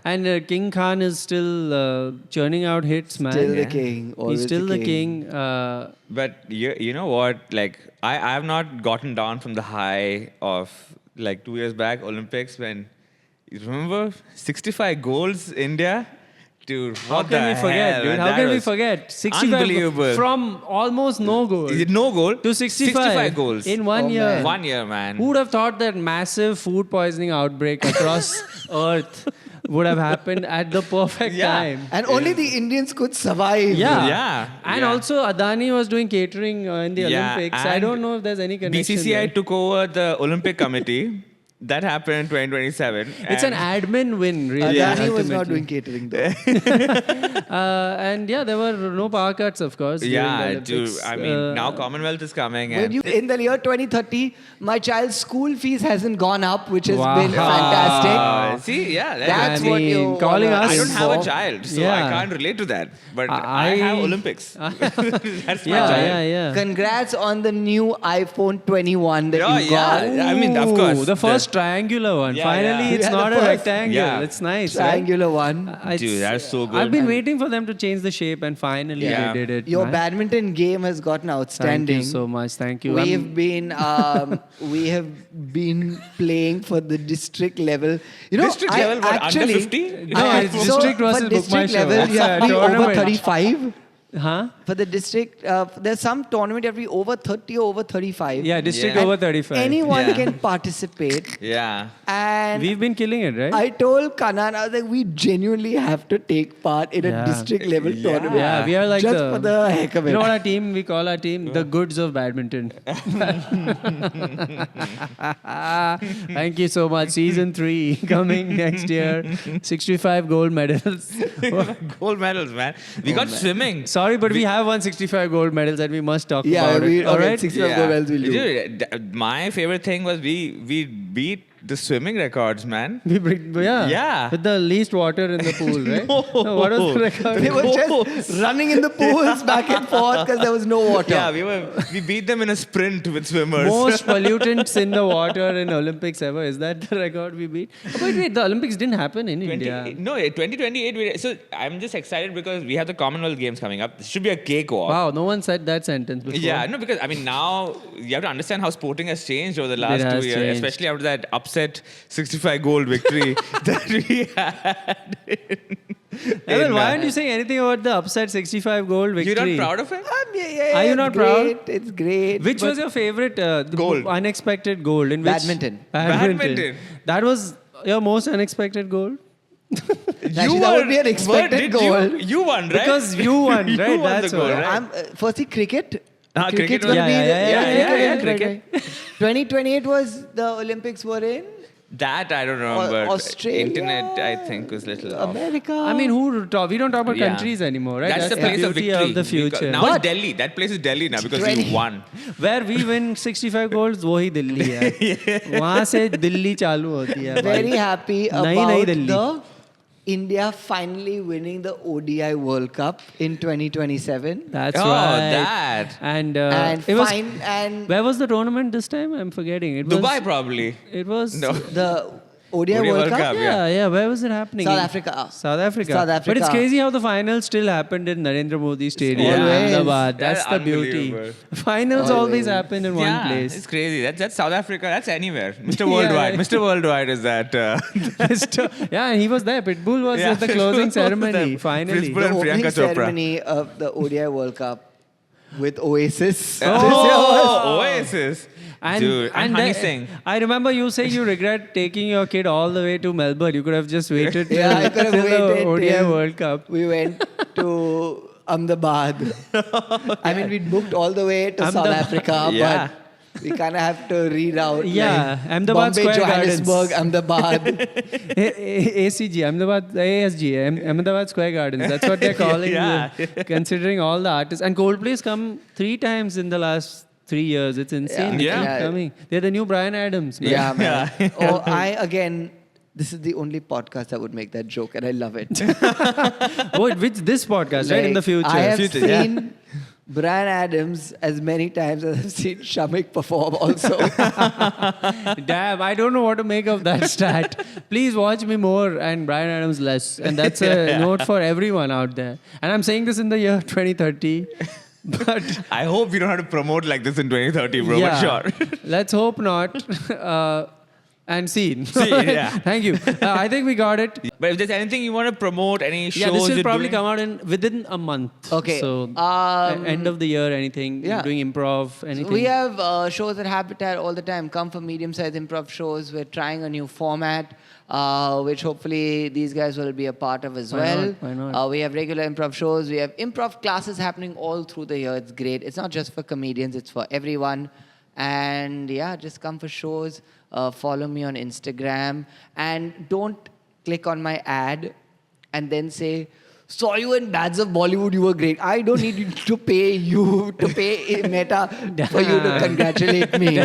and King Khan is still churning out hits, man. Still the Yeah. king. Always He's still the king. But you know what? Like, I have not gotten down from the high of like 2 years back, Olympics, when you remember 65 goals, India? Dude, How what can the we forget, hell, dude? man? How That can we was forget? 65 unbelievable. from almost no goal Is it no goal to 65 goals in 1 Oh, year. man. 1 year, man. Who would have thought that massive food poisoning outbreak across Earth would have happened at the perfect Yeah. time? And only the Indians could survive. Yeah. Yeah, And yeah. also Adani was doing catering in the Yeah, Olympics. I and don't know if there's any connection. BCCI there. took over the Olympic committee. That happened in 2027. It's an and- admin win, really. Adani was not ultimately. doing catering though. And yeah, there were no power cuts, of course. during the Yeah, Olympics. dude. I mean, now Commonwealth is coming. When And you, in the year 2030, my child's school fees hasn't gone up, which has Wow. been fantastic. See, yeah. That's I what mean, you calling wanna us- I don't have a inform. child, so Yeah. I can't relate to that. But I I- have Olympics. That's my Yeah, child. yeah. Congrats on the new iPhone 21 that Yeah, you got. yeah. I mean, of course. Ooh, the first triangular one. Yeah, Finally, yeah. it's Yeah, not the a first- rectangle. Yeah. It's nice. Right? Triangular one. Dude, that's so good. I've been waiting for them to change the shape, and finally Yeah. they did it. Your man. badminton game has gotten Thank outstanding. you so much. Thank you. We have been playing for the district level. You know, District I level, what, under actually, 50? No, it's district for versus Book My district Show. level, That's you have to a be over tournament. 35. Huh? For the district, there's some tournament you have to be over 30 or over 35. Yeah, district Yeah. over 35. Anyone Yeah. can participate. Yeah. And We've been killing it, right? I told Kanan, I was like, we genuinely have to take part in a Yeah. district level Yeah. tournament. Yeah, we are like just the, for the heck of it. You know what our team, we call our team? The goods of badminton. Thank you so much. Season 3 coming next year. 65 gold medals. Gold medals, man. We got swimming. Sorry, but we have 165 gold medals and we must talk Yeah, about we it. All okay, right? 65 gold medals will do. Dude, my favorite thing was we beat the swimming records, man. Yeah. Yeah. With the least water in the pool, right? No. What was the record? They were just running in the pools back and forth because there was no water. Yeah, we beat them in a sprint with swimmers. Most pollutants in the water in Olympics ever. Is that the record we beat? But wait, the Olympics didn't happen in India. No, 2028. So I'm just excited because we have the Commonwealth Games coming up. This should be a cakewalk. Wow, no one said that sentence before. Yeah, no, because I mean now you have to understand how sporting has changed over the last It 2 has years, changed. especially after that upset 65 goal victory that we had. Evan, why aren't you saying anything about the upset 65 goal victory? You're not proud of it? Yeah, Are you it's not great. proud? It's great. Which was your favorite Goal. unexpected goal? In which? Badminton. Badminton. That was your most unexpected goal? Actually, that would be an expected goal. You won, right? Because you won, You right? won That's the goal, why. right? I'm firstly cricket. Cricket Cricket's was- gonna be Yeah, cricket. 2028 was the Olympics were in That I don't remember. Australia, Internet, I think, was little off. America. I mean, we don't talk about Yeah. countries anymore, right? That's the place of beauty victory. of the Because future. now But- it's Delhi. That place is Delhi now because 20. you won. Where we win 65 goals, वही दिल्ली है. वहाँ से दिल्ली चालू होती है. very happy नई about Delhi. the India finally winning the ODI World Cup in 2027. That's Oh, right. that. And, and it was. and Where was the tournament this time? I'm forgetting. It Dubai was. probably. It was. No. the ODI World Cup. Yeah. Where was it happening? South Africa. South Africa. South But it's Africa. crazy how the final still happened in Narendra Modi Stadium, Always. Ahmedabad. That's That's the beauty. unbelievable. Finals always Always. happen in one Yeah, place. it's crazy. That's South Africa. That's anywhere. Mr. Yeah, Worldwide. yeah. Mr. Worldwide is that. Yeah, and he was there. Pitbull was Yeah, at the Pitbull closing was there. ceremony. Finally. Pitbull The and opening Priyanka Chopra. ceremony of the ODI World Cup with Oasis. Oh, Oasis. Dude, and Honey then- Singh. I remember you saying you regret taking your kid all the way to Melbourne. You could have just waited till, Yeah, I could have till waited the ODI till World Cup. We went to Ahmedabad. I mean, we booked all the way to South Ahmedabad. Africa, Yeah. but we kind of have to reroute. Yeah, like Ahmedabad Bombay, Square Johannesburg, Gardens. Ahmedabad. ACG, Ahmedabad, ASG, Ahmedabad Square Gardens. That's what they're calling Yeah. it, considering all the artists. And Coldplay's come 3 times in the last 3 years. It's insane. They Yeah. keep Yeah. coming. They're the new Brian Adams. Man. Yeah, man. Oh, this is the only podcast that would make that joke, and I love it. Oh, which this podcast, right? In the Like, future. I have Future, yeah. seen Brian Adams as many times as I've seen Shamik perform also. Damn, I don't know what to make of that stat. Please watch me more and Brian Adams less. And that's a note for everyone out there. And I'm saying this in the year 2030. But I hope you don't have to promote like this in 2030, bro. yeah, But sure. let's hope not. And scene. Scene, yeah. Thank you. I think we got it. But if there's anything you want to promote, any shows Yeah, this will you're probably doing? come out within a month. Okay, So end of the year, anything. yeah. Doing improv, anything. We have shows at Habitat all the time. Come for medium-sized improv shows. We're trying a new format, which hopefully these guys will be a part of as Why well. not? Why not? We have regular improv shows. We have improv classes happening all through the year. It's great. It's not just for comedians. It's for everyone. And yeah, just come for shows. Follow me on Instagram. And don't click on my ad and then say, saw you in Bads of Bollywood, you were great. I don't need you to pay Meta for you to congratulate me.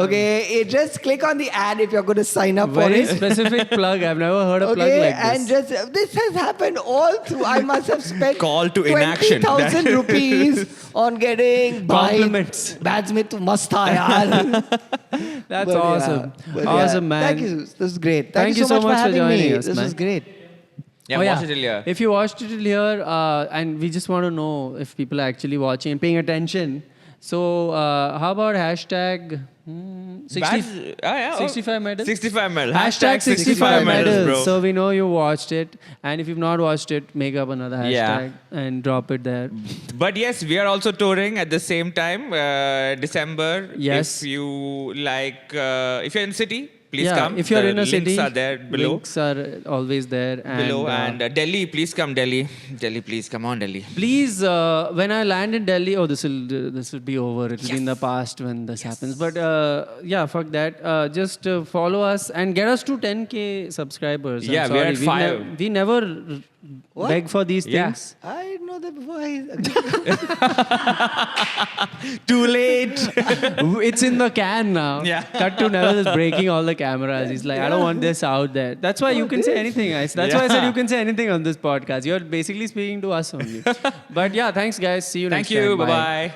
Okay, just click on the ad if you're going to sign up Very for it. specific plug. I've never heard a plug Okay, like and this. just this has happened all through. I must have spent Call to inaction. 20,000 rupees on getting Compliments. Bads mein tu mast tha yaar. That's But awesome. yeah, but Awesome, yeah. man. Thank you. This is great. Thank you so much for having joining me. us, This man. was great. Yeah, Oh, watch it till here. If you watched it till here, and we just want to know if people are actually watching and paying attention. So, how about hashtag 65 medals? 65 medals. Hashtag 65 medals. bro. So we know you watched it. And if you've not watched it, make up another hashtag Yeah. and drop it there. But yes, we are also touring at the same time, December. Yes. If you like, if you're in city, please yeah, come. if you're The in a links city, are there below. Links are always there. Below and Delhi, please come, Delhi. Delhi, please come on, Delhi. please, when I land in Delhi, this will be over. It'll be in the past when this happens. But yeah, fuck that. Just follow us and get us to 10K subscribers. I'm Yeah, we're sorry. at 5. We never What? beg for these Yeah. things? I didn't know that before. Too late. It's in the can now. Yeah. Cut to Neville is breaking all the cameras. He's like, I don't want this out there. That's why you can say anything, guys. That's why I said you can say anything on this podcast. You're basically speaking to us only. But yeah, thanks, guys. See you Thank next time. you. Bye bye.